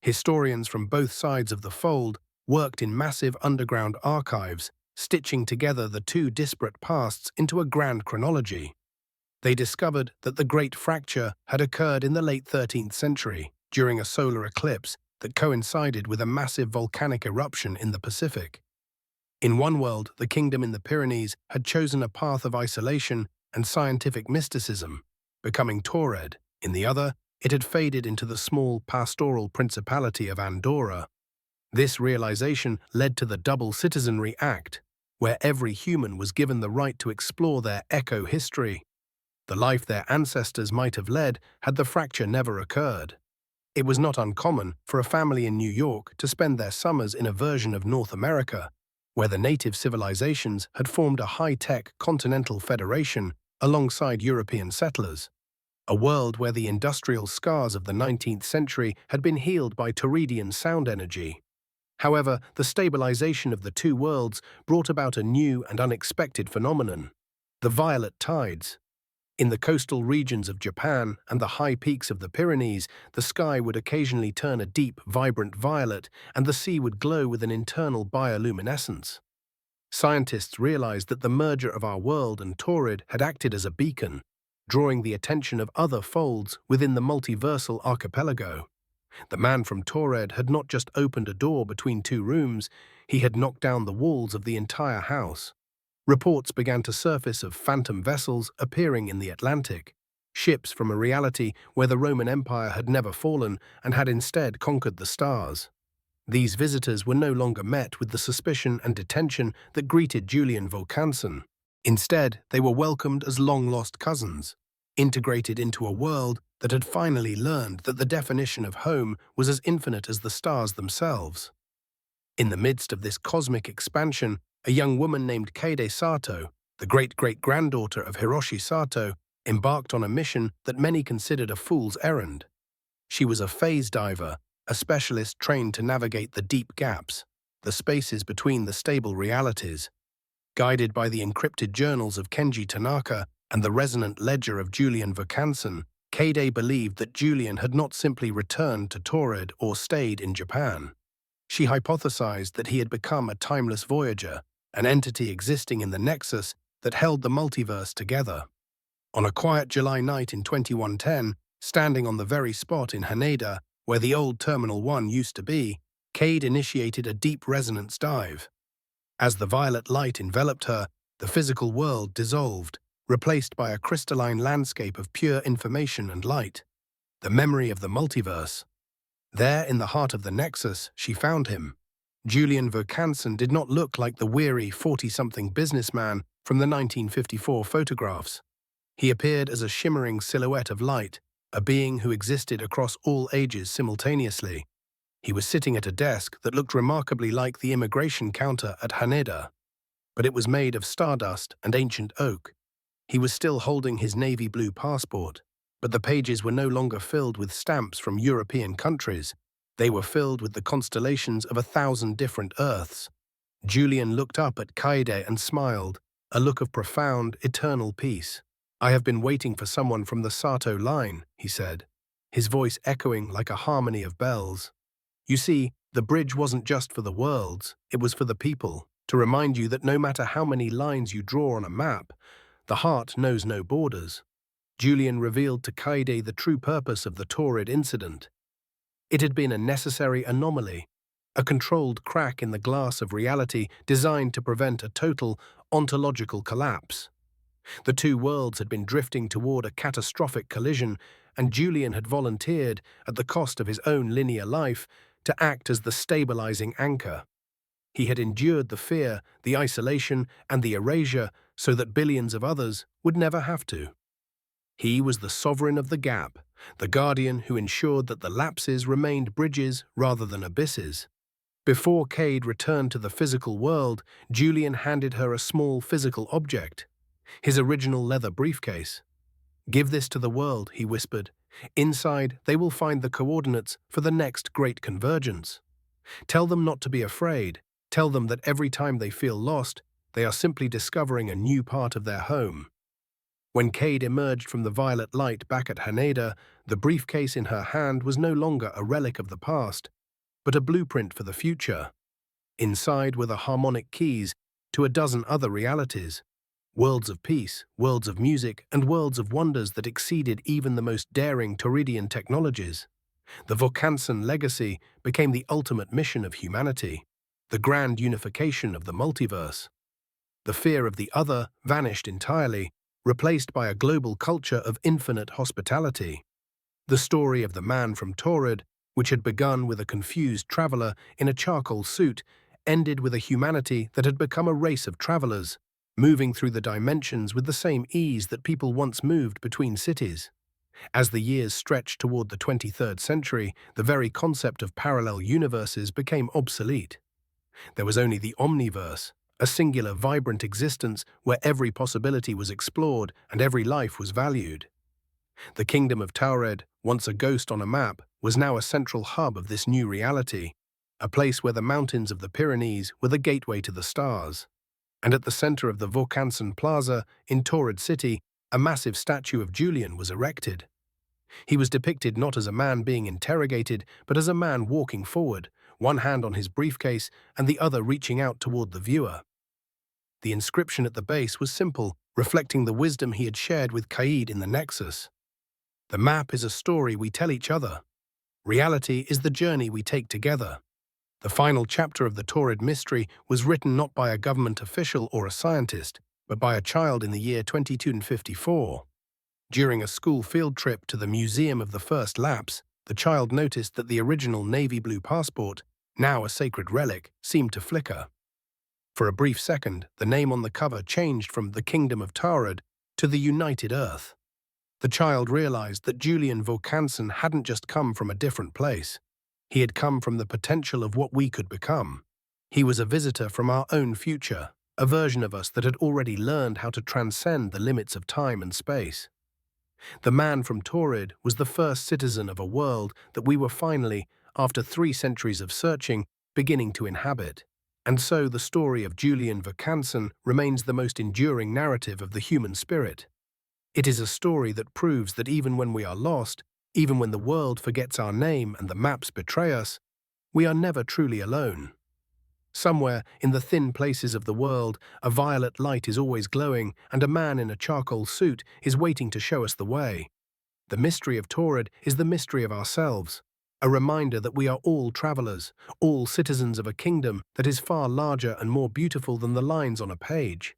Historians from both sides of the fold worked in massive underground archives, stitching together the two disparate pasts into a grand chronology. They discovered that the Great Fracture had occurred in the late 13th century, during a solar eclipse that coincided with a massive volcanic eruption in the Pacific. In one world, the kingdom in the Pyrenees had chosen a path of isolation and scientific mysticism, becoming Taured. In the other, it had faded into the small pastoral principality of Andorra. This realization led to the Double Citizenry Act, where every human was given the right to explore their eco-history, the life their ancestors might have led had the fracture never occurred. It was not uncommon for a family in New York to spend their summers in a version of North America, where the native civilizations had formed a high-tech continental federation alongside European settlers, a world where the industrial scars of the 19th century had been healed by Taured'den sound energy. However, the stabilization of the two worlds brought about a new and unexpected phenomenon: the violet tides. In the coastal regions of Japan and the high peaks of the Pyrenees, the sky would occasionally turn a deep, vibrant violet, and the sea would glow with an internal bioluminescence. Scientists realized that the merger of our world and Taured had acted as a beacon, drawing the attention of other folds within the multiversal archipelago. The man from Taured had not just opened a door between two rooms, he had knocked down the walls of the entire house. Reports began to surface of phantom vessels appearing in the Atlantic, ships from a reality where the Roman Empire had never fallen and had instead conquered the stars. These visitors were no longer met with the suspicion and detention that greeted Julian Vaucanson. Instead, they were welcomed as long-lost cousins, integrated into a world that had finally learned that the definition of home was as infinite as the stars themselves. In the midst of this cosmic expansion, a young woman named Keide Sato, the great-great-granddaughter of Hiroshi Sato, embarked on a mission that many considered a fool's errand. She was a phase diver, a specialist trained to navigate the deep gaps, the spaces between the stable realities. Guided by the encrypted journals of Kenji Tanaka and the resonant ledger of Julian Vaucanson, Keide believed that Julian had not simply returned to Taured or stayed in Japan. She hypothesized that he had become a timeless voyager, an entity existing in the nexus that held the multiverse together. On a quiet July night in 2110, standing on the very spot in Haneda where the old Terminal 1 used to be, Keide initiated a deep resonance dive. As the violet light enveloped her, the physical world dissolved, replaced by a crystalline landscape of pure information and light. The memory of the multiverse. There, in the heart of the nexus, she found him. Julian Vaucanson did not look like the weary 40-something businessman from the 1954 photographs. He appeared as a shimmering silhouette of light, a being who existed across all ages simultaneously. He was sitting at a desk that looked remarkably like the immigration counter at Haneda, but it was made of stardust and ancient oak. He was still holding his navy blue passport, but the pages were no longer filled with stamps from European countries. They were filled with the constellations of 1,000 different Earths. Julian looked up at Keide and smiled, a look of profound, eternal peace. "I have been waiting for someone from the Sato line," he said, his voice echoing like a harmony of bells. "You see, the bridge wasn't just for the worlds, it was for the people, to remind you that no matter how many lines you draw on a map, the heart knows no borders." Julian revealed to Keide the true purpose of the Taured incident. It had been a necessary anomaly, a controlled crack in the glass of reality designed to prevent a total ontological collapse. The two worlds had been drifting toward a catastrophic collision, and Julian had volunteered, at the cost of his own linear life, to act as the stabilizing anchor. He had endured the fear, the isolation, and the erasure so that billions of others would never have to. He was the sovereign of the gap, the guardian who ensured that the lapses remained bridges rather than abysses. Before Keide returned to the physical world, Julian handed her a small physical object, his original leather briefcase. "Give this to the world," he whispered. "Inside, they will find the coordinates for the next great convergence. Tell them not to be afraid. Tell them that every time they feel lost, they are simply discovering a new part of their home." When Keide emerged from the violet light back at Haneda, the briefcase in her hand was no longer a relic of the past, but a blueprint for the future. Inside were the harmonic keys to a dozen other realities, worlds of peace, worlds of music, and worlds of wonders that exceeded even the most daring Taured'den technologies. The Vaucanson legacy became the ultimate mission of humanity, the grand unification of the multiverse. The fear of the other vanished entirely, replaced by a global culture of infinite hospitality. The story of the man from Taured, which had begun with a confused traveler in a charcoal suit, ended with a humanity that had become a race of travelers, moving through the dimensions with the same ease that people once moved between cities. As the years stretched toward the 23rd century, the very concept of parallel universes became obsolete. There was only the omniverse, a singular, vibrant existence where every possibility was explored and every life was valued. The kingdom of Taured, once a ghost on a map, was now a central hub of this new reality, a place where the mountains of the Pyrenees were the gateway to the stars. And at the center of the Vaucanson Plaza in Taured City, a massive statue of Julian was erected. He was depicted not as a man being interrogated, but as a man walking forward, one hand on his briefcase and the other reaching out toward the viewer. The inscription at the base was simple, reflecting the wisdom he had shared with Caid in the Nexus. The map is a story we tell each other. Reality is the journey we take together. The final chapter of the Taured mystery was written not by a government official or a scientist, but by a child in the year 2254. During a school field trip to the Museum of the First Lapse, the child noticed that the original navy blue passport, now a sacred relic, seemed to flicker. For a brief second, the name on the cover changed from the Kingdom of Taured to the United Earth. The child realized that Julian Vaucanson hadn't just come from a different place. He had come from the potential of what we could become. He was a visitor from our own future, a version of us that had already learned how to transcend the limits of time and space. The man from Taured was the first citizen of a world that we were finally, after 3 centuries of searching, beginning to inhabit. And so the story of Julian Vaucanson remains the most enduring narrative of the human spirit. It is a story that proves that even when we are lost, even when the world forgets our name and the maps betray us, we are never truly alone. Somewhere in the thin places of the world, a violet light is always glowing, and a man in a charcoal suit is waiting to show us the way. The mystery of Taured is the mystery of ourselves, a reminder that we are all travelers, all citizens of a kingdom that is far larger and more beautiful than the lines on a page.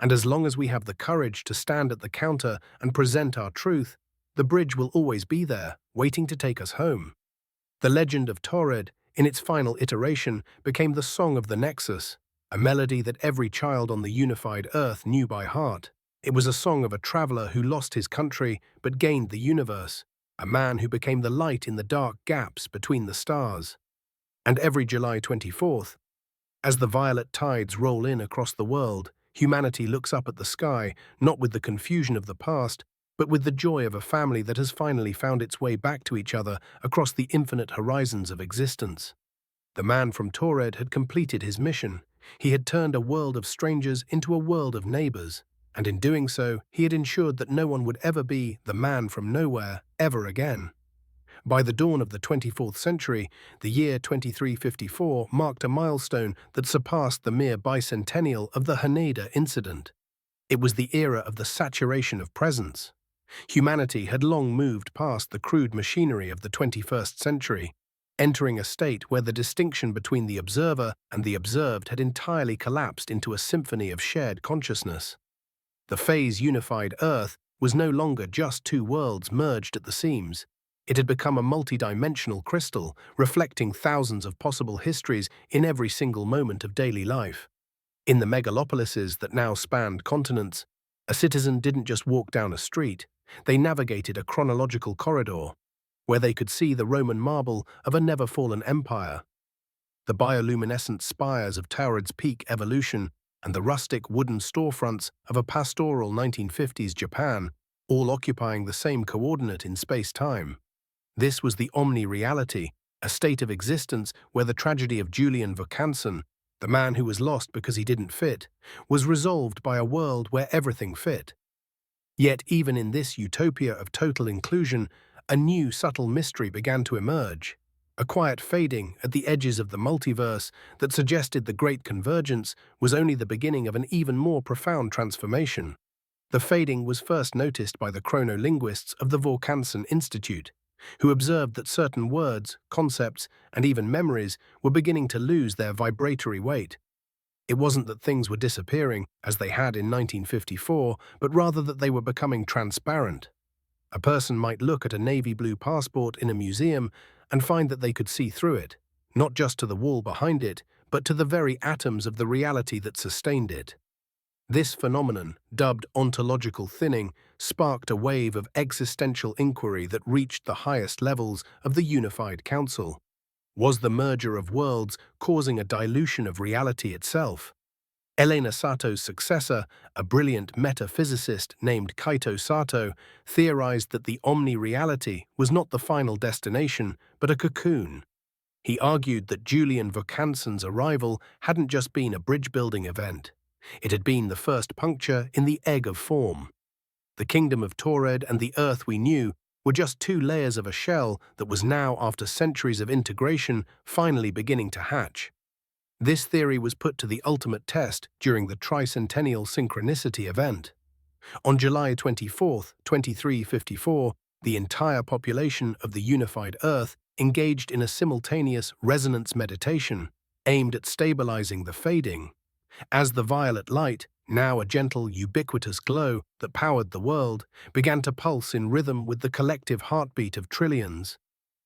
And as long as we have the courage to stand at the counter and present our truth, the bridge will always be there, waiting to take us home. The legend of Taured, in its final iteration, became the song of the Nexus, a melody that every child on the unified Earth knew by heart. It was a song of a traveler who lost his country but gained the universe, a man who became the light in the dark gaps between the stars. And every July 24th, as the violet tides roll in across the world, humanity looks up at the sky, not with the confusion of the past, but with the joy of a family that has finally found its way back to each other across the infinite horizons of existence. The man from Taured had completed his mission. He had turned a world of strangers into a world of neighbors, and in doing so, he had ensured that no one would ever be the man from nowhere ever again. By the dawn of the 24th century, the year 2354 marked a milestone that surpassed the mere bicentennial of the Haneda incident. It was the era of the saturation of presence. Humanity had long moved past the crude machinery of the 21st century, entering a state where the distinction between the observer and the observed had entirely collapsed into a symphony of shared consciousness. The phase-unified Earth was no longer just 2 worlds merged at the seams. It had become a multidimensional crystal, reflecting thousands of possible histories in every single moment of daily life. In the megalopolises that now spanned continents, a citizen didn't just walk down a street. They navigated a chronological corridor, where they could see the Roman marble of a never-fallen empire, the bioluminescent spires of Taured's peak evolution, and the rustic wooden storefronts of a pastoral 1950s Japan, all occupying the same coordinate in space-time. This was the omni-reality, a state of existence where the tragedy of Julian Vaucanson, the man who was lost because he didn't fit, was resolved by a world where everything fit. Yet even in this utopia of total inclusion, a new subtle mystery began to emerge, a quiet fading at the edges of the multiverse that suggested the Great Convergence was only the beginning of an even more profound transformation. The fading was first noticed by the chronolinguists of the Vaucanson Institute, who observed that certain words, concepts, and even memories were beginning to lose their vibratory weight. It wasn't that things were disappearing, as they had in 1954, but rather that they were becoming transparent. A person might look at a navy blue passport in a museum and find that they could see through it, not just to the wall behind it, but to the very atoms of the reality that sustained it. This phenomenon, dubbed ontological thinning, sparked a wave of existential inquiry that reached the highest levels of the Unified Council. Was the merger of worlds causing a dilution of reality itself? Elena Sato's successor, a brilliant metaphysicist named Kaito Sato, theorized that the omni-reality was not the final destination, but a cocoon. He argued that Julian Vokansen's arrival hadn't just been a bridge-building event. It had been the first puncture in the egg of form. The kingdom of Taured and the Earth we knew were just two layers of a shell that was now, after centuries of integration, finally beginning to hatch. This theory was put to the ultimate test during the tricentennial synchronicity event. On July 24, 2354, the entire population of the unified Earth engaged in a simultaneous resonance meditation aimed at stabilizing the fading. As the violet light, now a gentle, ubiquitous glow that powered the world, began to pulse in rhythm with the collective heartbeat of trillions,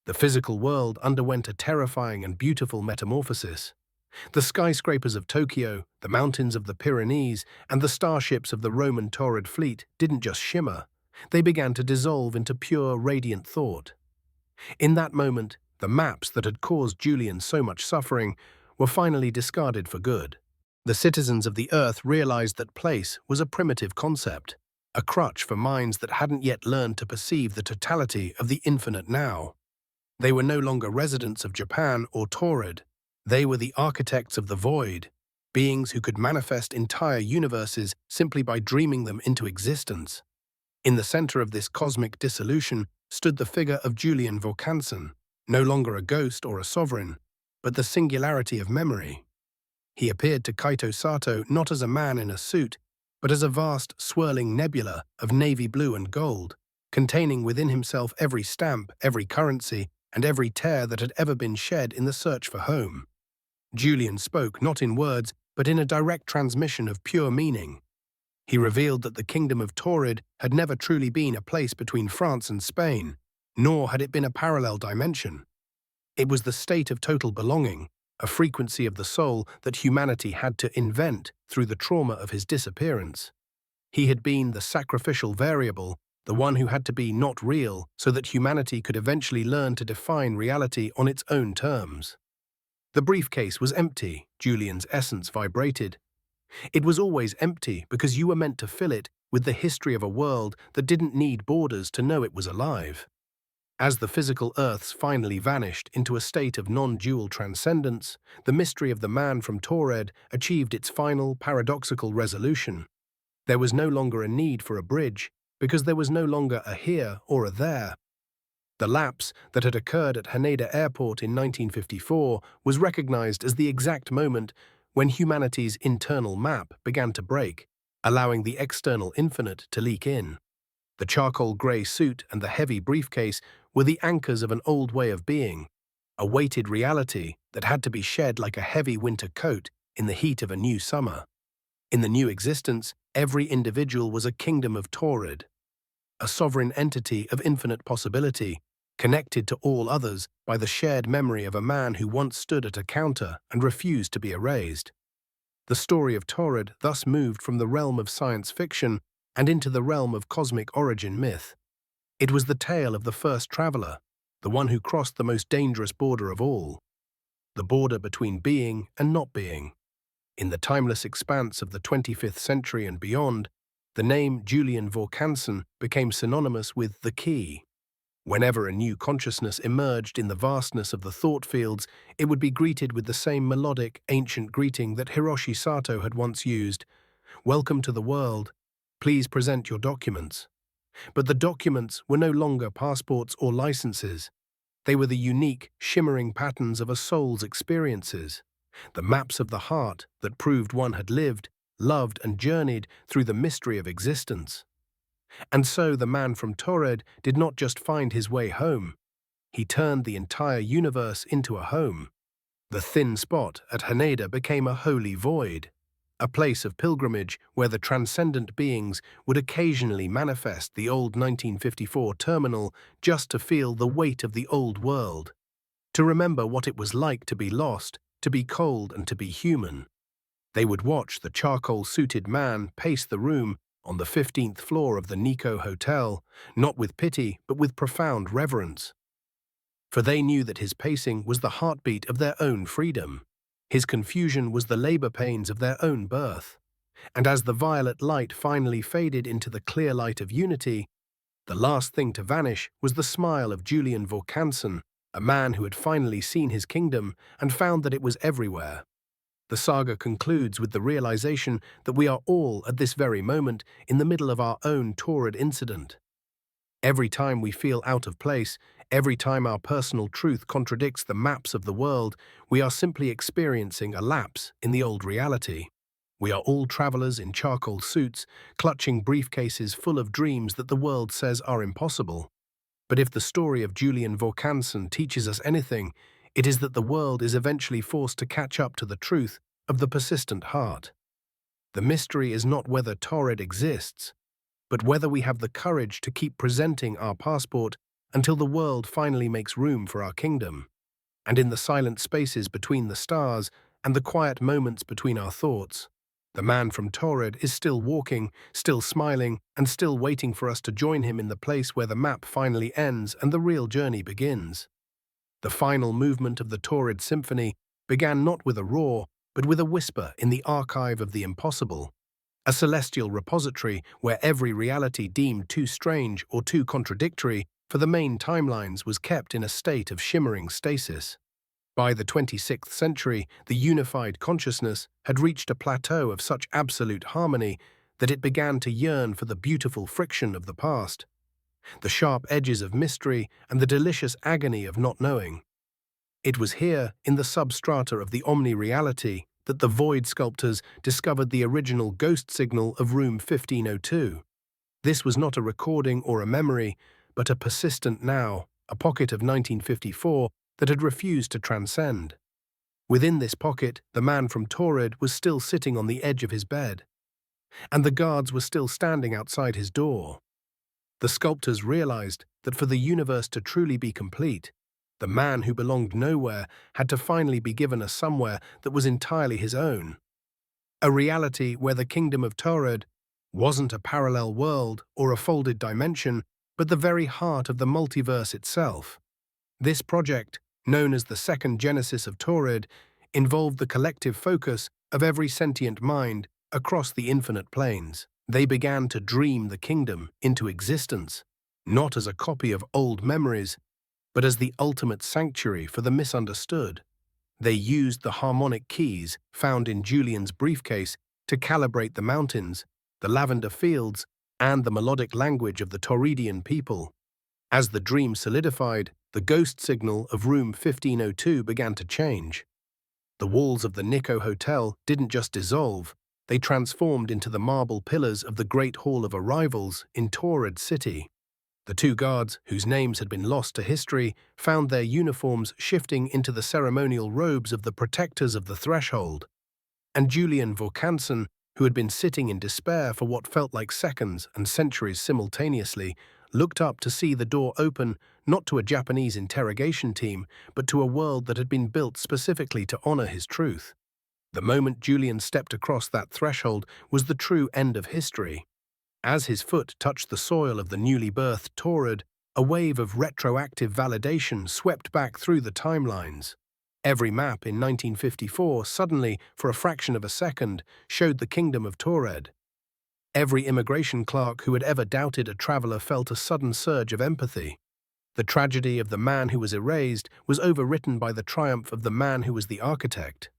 the physical world underwent a terrifying and beautiful metamorphosis. The skyscrapers of Tokyo, the mountains of the Pyrenees, and the starships of the Roman Taured fleet didn't just shimmer, they began to dissolve into pure, radiant thought. In that moment, the maps that had caused Julian so much suffering were finally discarded for good. The citizens of the Earth realized that place was a primitive concept, a crutch for minds that hadn't yet learned to perceive the totality of the infinite now. They were no longer residents of Japan or Taured. They were the architects of the void, beings who could manifest entire universes simply by dreaming them into existence. In the center of this cosmic dissolution stood the figure of Julian Vokansen, no longer a ghost or a sovereign, but the singularity of memory. He appeared to Kaito Sato not as a man in a suit, but as a vast, swirling nebula of navy blue and gold, containing within himself every stamp, every currency, and every tear that had ever been shed in the search for home. Julian spoke not in words, but in a direct transmission of pure meaning. He revealed that the kingdom of Taured had never truly been a place between France and Spain, nor had it been a parallel dimension. It was the state of total belonging, a frequency of the soul that humanity had to invent through the trauma of his disappearance. He had been the sacrificial variable, the one who had to be not real so that humanity could eventually learn to define reality on its own terms. The briefcase was empty, Julian's essence vibrated. It was always empty because you were meant to fill it with the history of a world that didn't need borders to know it was alive. As the physical Earths finally vanished into a state of non-dual transcendence, the mystery of the man from Taured achieved its final paradoxical resolution. There was no longer a need for a bridge, because there was no longer a here or a there. The lapse that had occurred at Haneda Airport in 1954 was recognized as the exact moment when humanity's internal map began to break, allowing the external infinite to leak in. The charcoal grey suit and the heavy briefcase were the anchors of an old way of being, a weighted reality that had to be shed like a heavy winter coat in the heat of a new summer. In the new existence, every individual was a kingdom of Taured, a sovereign entity of infinite possibility, connected to all others by the shared memory of a man who once stood at a counter and refused to be erased. The story of Taured thus moved from the realm of science fiction and into the realm of cosmic origin myth. It was the tale of the first traveler, the one who crossed the most dangerous border of all, the border between being and not being. In the timeless expanse of the 25th century and beyond, the name Julian Vokansen became synonymous with the key. Whenever a new consciousness emerged in the vastness of the thought fields, it would be greeted with the same melodic, ancient greeting that Hiroshi Sato had once used. "Welcome to the world. Please present your documents." But the documents were no longer passports or licenses. They were the unique, shimmering patterns of a soul's experiences, the maps of the heart that proved one had lived, loved, and journeyed through the mystery of existence. And so the man from Taured did not just find his way home. He turned the entire universe into a home. The thin spot at Haneda became a holy void, a place of pilgrimage where the transcendent beings would occasionally manifest the old 1954 terminal just to feel the weight of the old world, to remember what it was like to be lost, to be cold, and to be human. They would watch the charcoal-suited man pace the room on the 15th floor of the Nikko Hotel, not with pity but with profound reverence. for they knew that his pacing was the heartbeat of their own freedom. His confusion was the labor pains of their own birth. And as the violet light finally faded into the clear light of unity, the last thing to vanish was the smile of Julian Vorkansen, a man who had finally seen his kingdom and found that it was everywhere. The saga concludes with the realization that we are all, at this very moment, in the middle of our own Taured incident. Every time we feel out of place, every time our personal truth contradicts the maps of the world, we are simply experiencing a lapse in the old reality. We are all travelers in charcoal suits, clutching briefcases full of dreams that the world says are impossible. But if the story of Julian Vorkansen teaches us anything, it is that the world is eventually forced to catch up to the truth of the persistent heart. The mystery is not whether Taured exists, but whether we have the courage to keep presenting our passport until the world finally makes room for our kingdom. And in the silent spaces between the stars and the quiet moments between our thoughts, the man from Taured is still walking, still smiling, and still waiting for us to join him in the place where the map finally ends and the real journey begins. The final movement of the Taured symphony began not with a roar, but with a whisper in the archive of the impossible, a celestial repository where every reality deemed too strange or too contradictory for the main timelines was kept in a state of shimmering stasis. By the 26th century, the unified consciousness had reached a plateau of such absolute harmony that it began to yearn for the beautiful friction of the past, the sharp edges of mystery and the delicious agony of not knowing. It was here, in the substrata of the omni-reality, that the void sculptors discovered the original ghost signal of room 1502. This was not a recording or a memory, but a persistent now, a pocket of 1954 that had refused to transcend. Within this pocket, the man from Taured was still sitting on the edge of his bed, and the guards were still standing outside his door. The sculptors realized that for the universe to truly be complete, the man who belonged nowhere had to finally be given a somewhere that was entirely his own. A reality where the kingdom of Taured wasn't a parallel world or a folded dimension, but the very heart of the multiverse itself. This project, known as the second genesis of Taured, involved the collective focus of every sentient mind across the infinite planes. They began to dream the kingdom into existence, not as a copy of old memories, but as the ultimate sanctuary for the misunderstood. They used the harmonic keys found in Julian's briefcase to calibrate the mountains, the lavender fields, and the melodic language of the Taured'den people. As the dream solidified, the ghost signal of room 1502 began to change. The walls of the Nikko Hotel didn't just dissolve, they transformed into the marble pillars of the Great Hall of Arrivals in Taured City. The two guards, whose names had been lost to history, found their uniforms shifting into the ceremonial robes of the protectors of the threshold. And Julian Vorkansen, who had been sitting in despair for what felt like seconds and centuries simultaneously, looked up to see the door open not to a Japanese interrogation team, but to a world that had been built specifically to honor his truth. The moment Julian stepped across that threshold was the true end of history. As his foot touched the soil of the newly birthed Taured, a wave of retroactive validation swept back through the timelines. Every map in 1954 suddenly, for a fraction of a second, showed the kingdom of Taured. Every immigration clerk who had ever doubted a traveler felt a sudden surge of empathy. The tragedy of the man who was erased was overwritten by the triumph of the man who was the architect.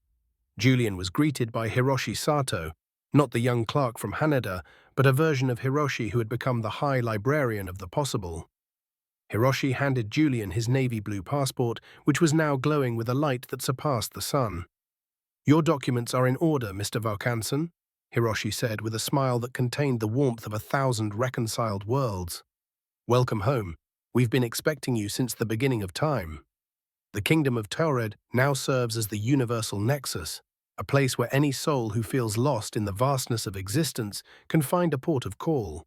Julian was greeted by Hiroshi Sato, not the young clerk from Haneda, but a version of Hiroshi who had become the high librarian of the possible. Hiroshi handed Julian his navy blue passport, which was now glowing with a light that surpassed the sun. "Your documents are in order, Mr. Vorkansen," Hiroshi said with a smile that contained the warmth of 1,000 reconciled worlds. "Welcome home. We've been expecting you since the beginning of time." The kingdom of Taured now serves as the universal nexus, a place where any soul who feels lost in the vastness of existence can find a port of call.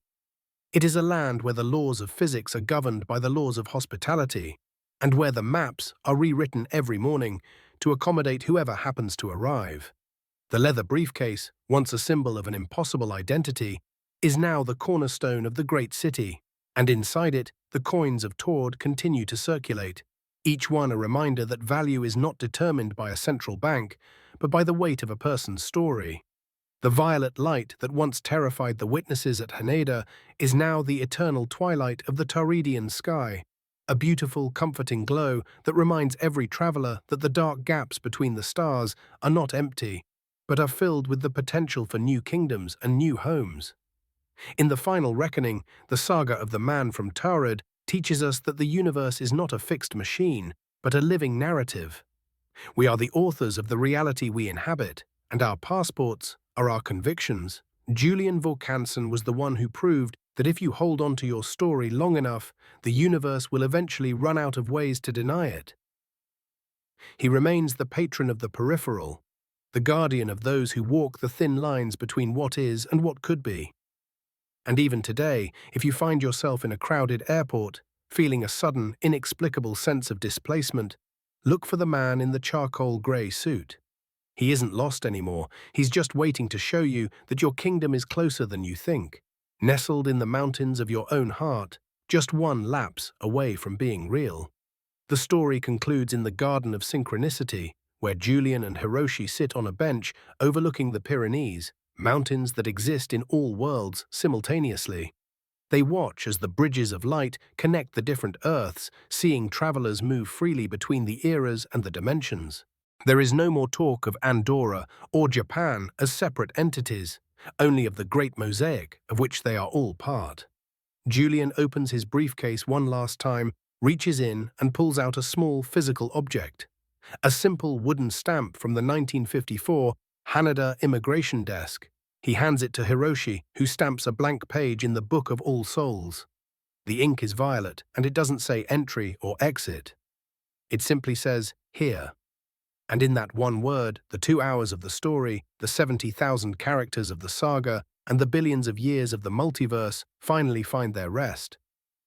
It is a land where the laws of physics are governed by the laws of hospitality, and where the maps are rewritten every morning to accommodate whoever happens to arrive. The leather briefcase, once a symbol of an impossible identity, is now the cornerstone of the great city, and inside it, the coins of Taured continue to circulate, each one a reminder that value is not determined by a central bank, but by the weight of a person's story. The violet light that once terrified the witnesses at Haneda is now the eternal twilight of the Taured'den sky, a beautiful, comforting glow that reminds every traveler that the dark gaps between the stars are not empty, but are filled with the potential for new kingdoms and new homes. In the final reckoning, the saga of the man from Taured teaches us that the universe is not a fixed machine, but a living narrative. We are the authors of the reality we inhabit, and our passports are our convictions. Julian Vorkansen was the one who proved that if you hold on to your story long enough, the universe will eventually run out of ways to deny it. He remains the patron of the peripheral, the guardian of those who walk the thin lines between what is and what could be. And even today, if you find yourself in a crowded airport, feeling a sudden, inexplicable sense of displacement, look for the man in the charcoal grey suit. He isn't lost anymore, he's just waiting to show you that your kingdom is closer than you think, nestled in the mountains of your own heart, just one lapse away from being real. The story concludes in the Garden of Synchronicity, where Julian and Hiroshi sit on a bench overlooking the Pyrenees, mountains that exist in all worlds simultaneously. They watch as the bridges of light connect the different Earths, seeing travelers move freely between the eras and the dimensions. There is no more talk of Andorra or Japan as separate entities, only of the great mosaic of which they are all part. Julian opens his briefcase one last time, reaches in and pulls out a small physical object. A simple wooden stamp from the 1954 Haneda immigration desk. He hands it to Hiroshi, who stamps a blank page in the Book of All Souls. The ink is violet, and it doesn't say entry or exit. It simply says, "Here." And in that one word, the 2 hours of the story, the 70,000 characters of the saga, and the billions of years of the multiverse finally find their rest.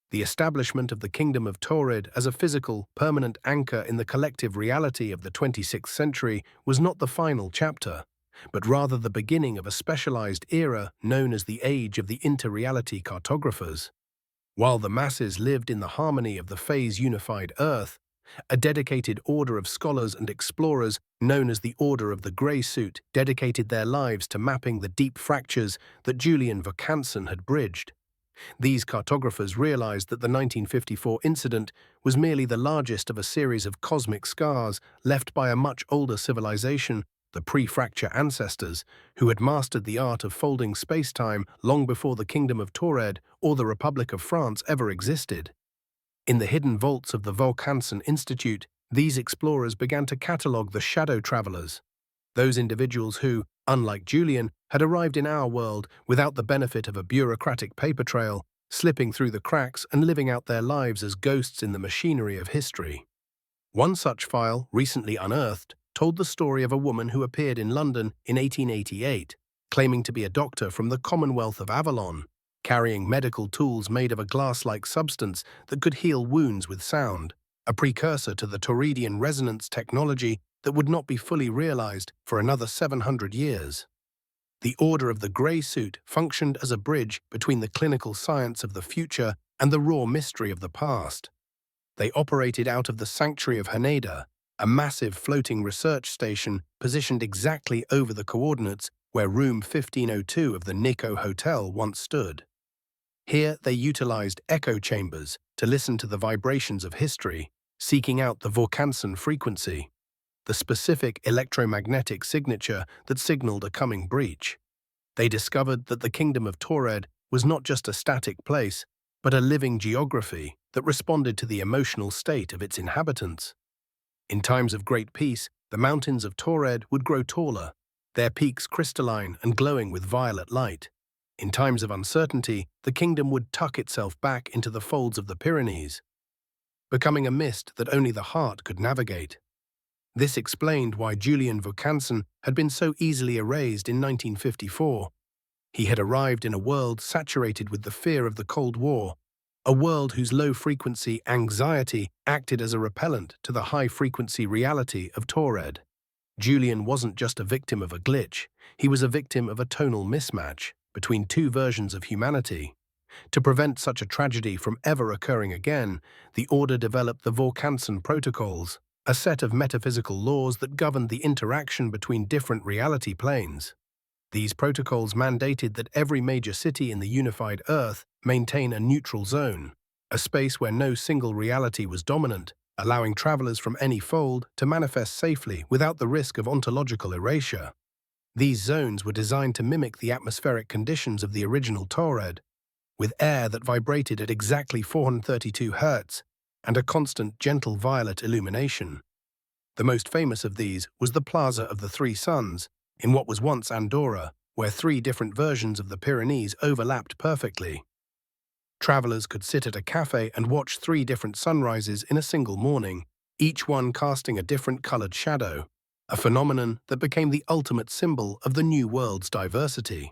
The establishment of the Kingdom of Taured as a physical, permanent anchor in the collective reality of the 26th century was not the final chapter, but rather the beginning of a specialized era known as the Age of the Interreality Cartographers. While the masses lived in the harmony of the phase-unified Earth, a dedicated order of scholars and explorers known as the Order of the Grey Suit dedicated their lives to mapping the deep fractures that Julian Vorkansen had bridged. These cartographers realized that the 1954 incident was merely the largest of a series of cosmic scars left by a much older civilization, the pre-fracture ancestors, who had mastered the art of folding space-time long before the Kingdom of Taured or the Republic of France ever existed. In the hidden vaults of the Vorkansen Institute, these explorers began to catalogue the shadow travelers, those individuals who, unlike Julian, had arrived in our world without the benefit of a bureaucratic paper trail, slipping through the cracks and living out their lives as ghosts in the machinery of history. One such file, recently unearthed, told the story of a woman who appeared in London in 1888, claiming to be a doctor from the Commonwealth of Avalon, carrying medical tools made of a glass-like substance that could heal wounds with sound, a precursor to the Taured'den resonance technology that would not be fully realized for another 700 years. The Order of the Grey Suit functioned as a bridge between the clinical science of the future and the raw mystery of the past. They operated out of the sanctuary of Haneda, a massive floating research station positioned exactly over the coordinates where room 1502 of the Nikko Hotel once stood. Here they utilized echo chambers to listen to the vibrations of history, seeking out the Vorkansen frequency, the specific electromagnetic signature that signaled a coming breach. They discovered that the Kingdom of Taured was not just a static place, but a living geography that responded to the emotional state of its inhabitants. In times of great peace, the mountains of Taured would grow taller, their peaks crystalline and glowing with violet light. In times of uncertainty, the kingdom would tuck itself back into the folds of the Pyrenees, becoming a mist that only the heart could navigate. This explained why Julian Vorkansen had been so easily erased in 1954. He had arrived in a world saturated with the fear of the Cold War, a world whose low-frequency anxiety acted as a repellent to the high-frequency reality of Taured. Julian wasn't just a victim of a glitch, he was a victim of a tonal mismatch between two versions of humanity. To prevent such a tragedy from ever occurring again, the Order developed the Vorkansen Protocols, a set of metaphysical laws that governed the interaction between different reality planes. These protocols mandated that every major city in the unified Earth maintain a neutral zone, a space where no single reality was dominant, allowing travelers from any fold to manifest safely without the risk of ontological erasure. These zones were designed to mimic the atmospheric conditions of the original Taured, with air that vibrated at exactly 432 Hz and a constant gentle violet illumination. The most famous of these was the Plaza of the Three Suns, in what was once Andorra, where three different versions of the Pyrenees overlapped perfectly. Travelers could sit at a cafe and watch three different sunrises in a single morning, each one casting a different colored shadow, a phenomenon that became the ultimate symbol of the new world's diversity.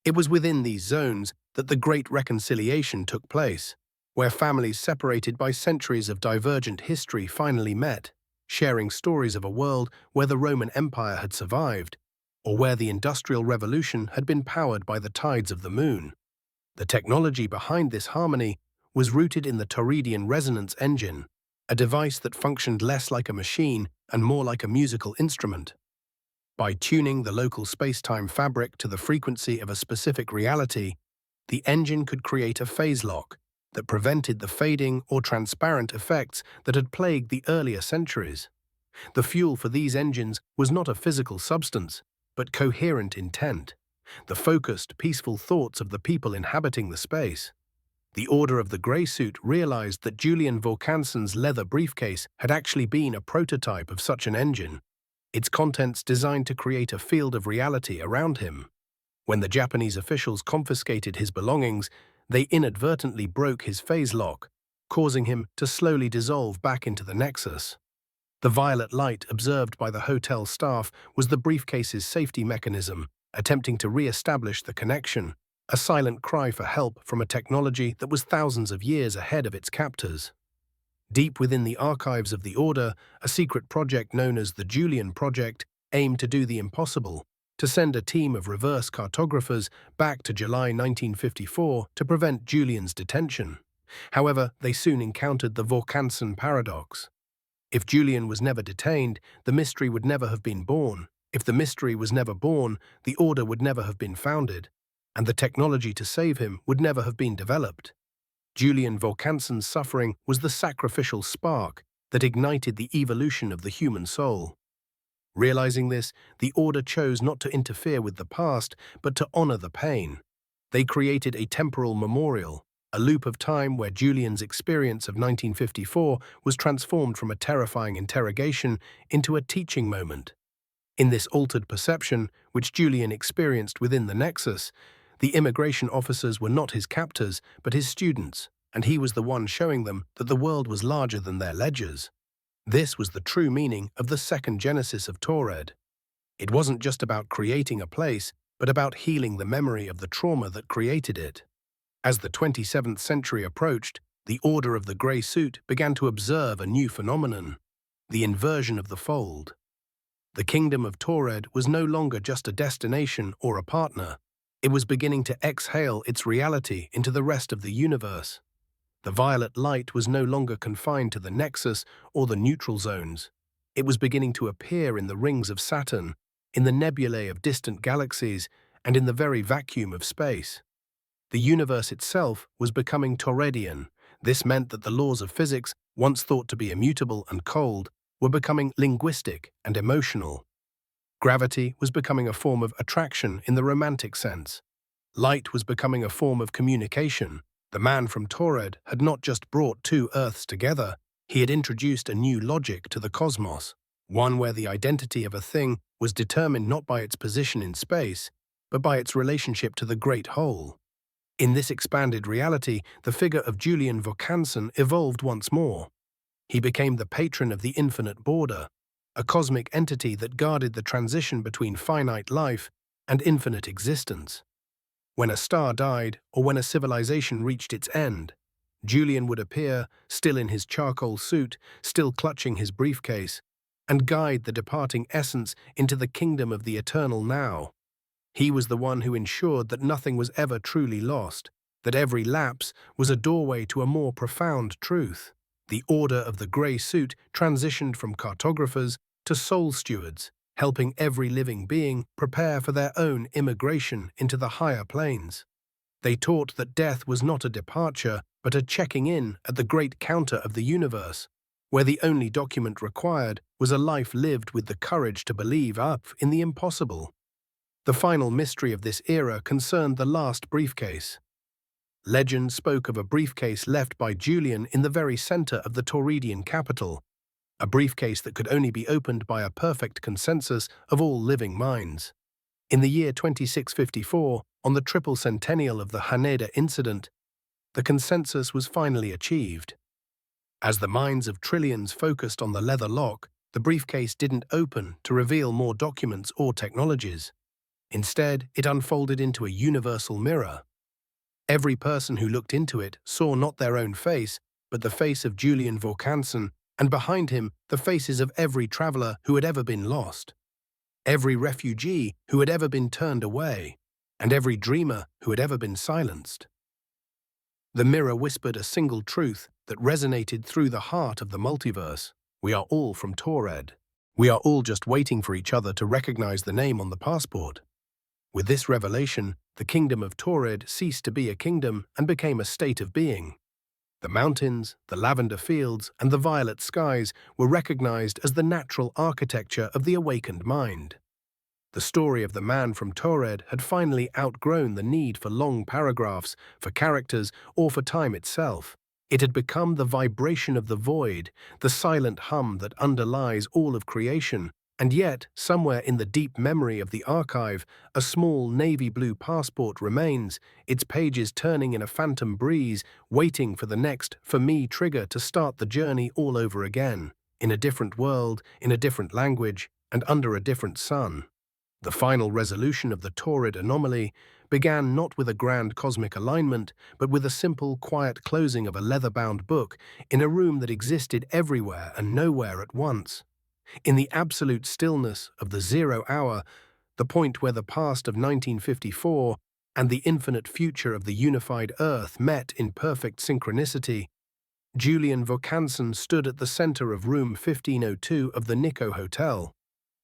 It was within these zones that the Great Reconciliation took place, where families separated by centuries of divergent history finally met, sharing stories of a world where the Roman Empire had survived, or where the Industrial Revolution had been powered by the tides of the moon. The technology behind this harmony was rooted in the Taured'den resonance engine, a device that functioned less like a machine and more like a musical instrument. By tuning the local space-time fabric to the frequency of a specific reality, the engine could create a phase lock that prevented the fading or transparent effects that had plagued the earlier centuries. The fuel for these engines was not a physical substance, but coherent intent, the focused, peaceful thoughts of the people inhabiting the space. The Order of the Grey Suit realized that Julian Vorkansen's leather briefcase had actually been a prototype of such an engine, its contents designed to create a field of reality around him. When the Japanese officials confiscated his belongings, they inadvertently broke his phase lock, causing him to slowly dissolve back into the Nexus. The violet light observed by the hotel staff was the briefcase's safety mechanism, attempting to re-establish the connection, a silent cry for help from a technology that was thousands of years ahead of its captors. Deep within the archives of the Order, a secret project known as the Julian Project aimed to do the impossible, to send a team of reverse cartographers back to July 1954 to prevent Julian's detention. However, they soon encountered the Vorkansen paradox. If Julian was never detained, the mystery would never have been born. If the mystery was never born, the Order would never have been founded, and the technology to save him would never have been developed. Julian Vorkansen's suffering was the sacrificial spark that ignited the evolution of the human soul. Realizing this, the Order chose not to interfere with the past, but to honor the pain. They created a temporal memorial, a loop of time where Julian's experience of 1954 was transformed from a terrifying interrogation into a teaching moment. In this altered perception, which Julian experienced within the Nexus, the immigration officers were not his captors, but his students, and he was the one showing them that the world was larger than their ledgers. This was the true meaning of the second genesis of Taured. It wasn't just about creating a place, but about healing the memory of the trauma that created it. As the 27th century approached, the Order of the Grey Suit began to observe a new phenomenon, the inversion of the fold. The kingdom of Taured was no longer just a destination or a partner. It was beginning to exhale its reality into the rest of the universe. The violet light was no longer confined to the Nexus or the neutral zones. It was beginning to appear in the rings of Saturn, in the nebulae of distant galaxies, and in the very vacuum of space. The universe itself was becoming Taured'den. This meant that the laws of physics, once thought to be immutable and cold, were becoming linguistic and emotional. Gravity was becoming a form of attraction in the romantic sense. Light was becoming a form of communication. The man from Taured had not just brought two Earths together, he had introduced a new logic to the cosmos, one where the identity of a thing was determined not by its position in space, but by its relationship to the great whole. In this expanded reality, the figure of Julian Vorkansen evolved once more. He became the patron of the infinite border, a cosmic entity that guarded the transition between finite life and infinite existence. When a star died or when a civilization reached its end, Julian would appear, still in his charcoal suit, still clutching his briefcase, and guide the departing essence into the kingdom of the eternal now. He was the one who ensured that nothing was ever truly lost, that every lapse was a doorway to a more profound truth. The Order of the Grey Suit transitioned from cartographers to soul stewards, helping every living being prepare for their own immigration into the higher planes. They taught that death was not a departure, but a checking in at the great counter of the universe, where the only document required was a life lived with the courage to believe up in the impossible. The final mystery of this era concerned the last briefcase. Legend spoke of a briefcase left by Julian in the very center of the Taured'den capital, a briefcase that could only be opened by a perfect consensus of all living minds. In the year 2654, on the triple centennial of the Haneda incident, the consensus was finally achieved. As the minds of trillions focused on the leather lock, the briefcase didn't open to reveal more documents or technologies. Instead, it unfolded into a universal mirror. Every person who looked into it saw not their own face, but the face of Julian Vorkansen, and behind him the faces of every traveler who had ever been lost, every refugee who had ever been turned away, and every dreamer who had ever been silenced. The mirror whispered a single truth that resonated through the heart of the multiverse. We are all from Taured. We are all just waiting for each other to recognize the name on the passport. With this revelation, the kingdom of Taured ceased to be a kingdom and became a state of being. The mountains, the lavender fields, and the violet skies were recognized as the natural architecture of the awakened mind. The story of the man from Taured had finally outgrown the need for long paragraphs, for characters, or for time itself. It had become the vibration of the void, the silent hum that underlies all of creation. And yet, somewhere in the deep memory of the archive, a small navy blue passport remains, its pages turning in a phantom breeze, waiting for the next "for me" trigger to start the journey all over again, in a different world, in a different language, and under a different sun. The final resolution of the Taured anomaly began not with a grand cosmic alignment, but with a simple, quiet closing of a leather-bound book in a room that existed everywhere and nowhere at once. In the absolute stillness of the 0 hour, the point where the past of 1954 and the infinite future of the unified Earth met in perfect synchronicity, Julian Vorkansen stood at the center of room 1502 of the Nico Hotel.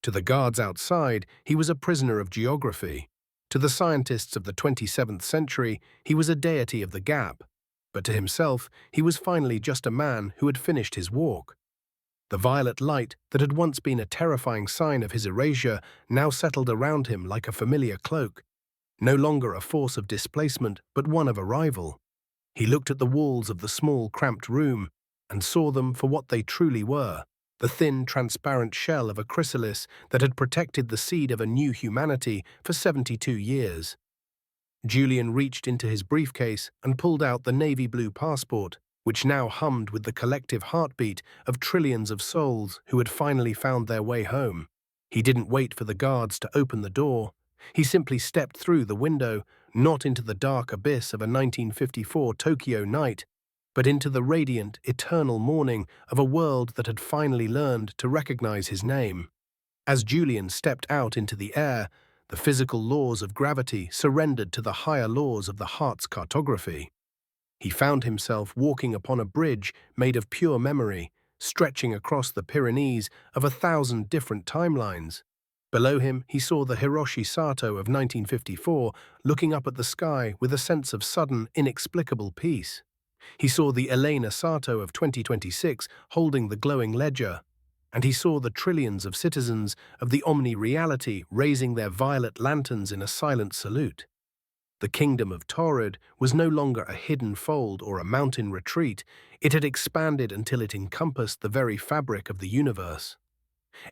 To the guards outside, he was a prisoner of geography. To the scientists of the 27th century, he was a deity of the gap. But to himself, he was finally just a man who had finished his walk. The violet light that had once been a terrifying sign of his erasure now settled around him like a familiar cloak, no longer a force of displacement but one of arrival. He looked at the walls of the small, cramped room and saw them for what they truly were, the thin, transparent shell of a chrysalis that had protected the seed of a new humanity for 72 years. Julian reached into his briefcase and pulled out the navy blue passport, which now hummed with the collective heartbeat of trillions of souls who had finally found their way home. He didn't wait for the guards to open the door. He simply stepped through the window, not into the dark abyss of a 1954 Tokyo night, but into the radiant, eternal morning of a world that had finally learned to recognize his name. As Julian stepped out into the air, the physical laws of gravity surrendered to the higher laws of the heart's cartography. He found himself walking upon a bridge made of pure memory, stretching across the Pyrenees of 1,000 different timelines. Below him, he saw the Hiroshi Sato of 1954 looking up at the sky with a sense of sudden, inexplicable peace. He saw the Elena Sato of 2026 holding the glowing ledger, and he saw the trillions of citizens of the omni-reality raising their violet lanterns in a silent salute. The kingdom of Taured was no longer a hidden fold or a mountain retreat. It had expanded until it encompassed the very fabric of the universe.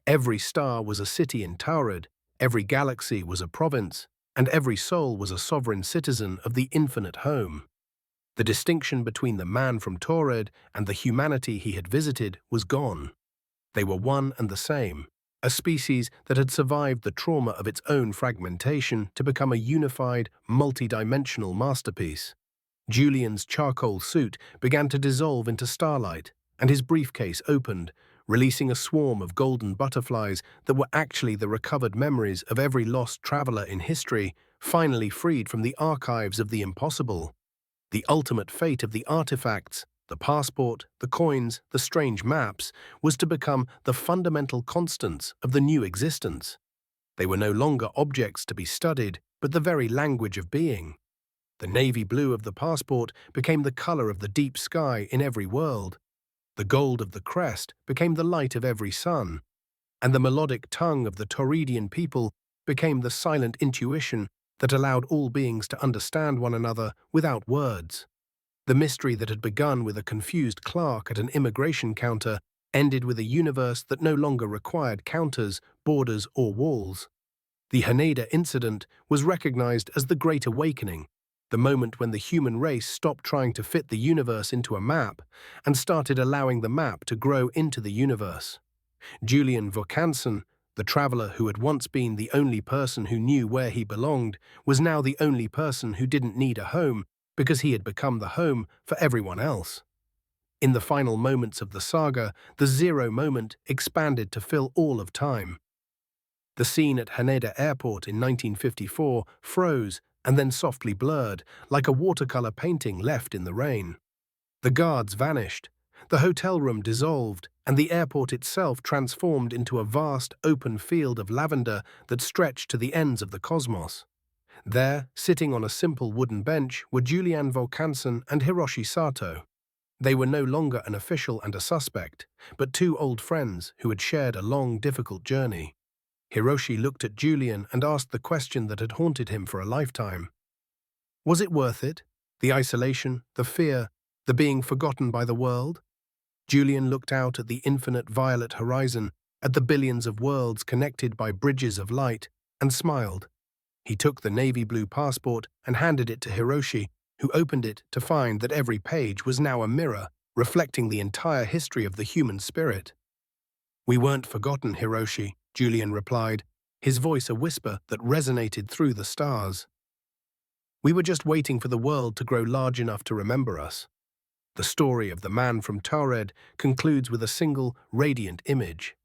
Every star was a city in Taured, every galaxy was a province, and every soul was a sovereign citizen of the infinite home. The distinction between the man from Taured and the humanity he had visited was gone. They were one and the same, a species that had survived the trauma of its own fragmentation to become a unified, multi-dimensional masterpiece. Julian's charcoal suit began to dissolve into starlight, and his briefcase opened, releasing a swarm of golden butterflies that were actually the recovered memories of every lost traveler in history, finally freed from the archives of the impossible. The ultimate fate of the artifacts, the passport, the coins, the strange maps, was to become the fundamental constants of the new existence. They were no longer objects to be studied, but the very language of being. The navy blue of the passport became the color of the deep sky in every world. The gold of the crest became the light of every sun. And the melodic tongue of the Taured'den people became the silent intuition that allowed all beings to understand one another without words. The mystery that had begun with a confused clerk at an immigration counter ended with a universe that no longer required counters, borders, or walls. The Haneda incident was recognized as the Great Awakening, the moment when the human race stopped trying to fit the universe into a map and started allowing the map to grow into the universe. Julian Vorkansen, the traveler who had once been the only person who knew where he belonged, was now the only person who didn't need a home because he had become the home for everyone else. In the final moments of the saga, the zero moment expanded to fill all of time. The scene at Haneda Airport in 1954 froze and then softly blurred, like a watercolor painting left in the rain. The guards vanished, the hotel room dissolved, and the airport itself transformed into a vast, open field of lavender that stretched to the ends of the cosmos. There, sitting on a simple wooden bench, were Julian Vorkansen and Hiroshi Sato. They were no longer an official and a suspect, but two old friends who had shared a long, difficult journey. Hiroshi looked at Julian and asked the question that had haunted him for a lifetime. Was it worth it? The isolation, the fear, the being forgotten by the world? Julian looked out at the infinite violet horizon, at the billions of worlds connected by bridges of light, and smiled. He took the navy blue passport and handed it to Hiroshi, who opened it to find that every page was now a mirror, reflecting the entire history of the human spirit. "We weren't forgotten, Hiroshi," Julian replied, his voice a whisper that resonated through the stars. "We were just waiting for the world to grow large enough to remember us." The story of the man from Taured'den concludes with a single, radiant image.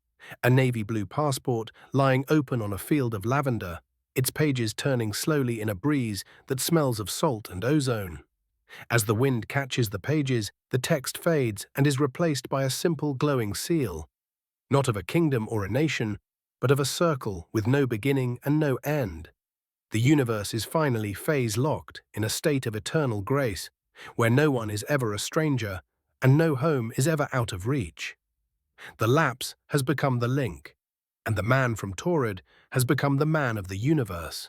A navy blue passport lying open on a field of lavender, its pages turning slowly in a breeze that smells of salt and ozone. As the wind catches the pages, the text fades and is replaced by a simple glowing seal, not of a kingdom or a nation, but of a circle with no beginning and no end. The universe is finally phase-locked in a state of eternal grace, where no one is ever a stranger and no home is ever out of reach. The lapse has become the link, and the man from Taured'den has become the man of the universe.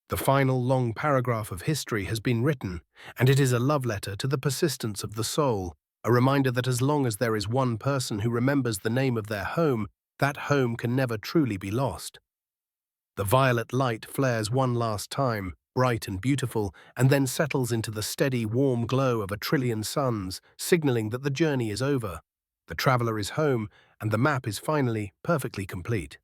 The final long paragraph of history has been written, and it is a love letter to the persistence of the soul, a reminder that as long as there is one person who remembers the name of their home, that home can never truly be lost. The violet light flares one last time, bright and beautiful, and then settles into the steady, warm glow of a trillion suns, signaling that the journey is over. The traveler is home, and the map is finally perfectly complete.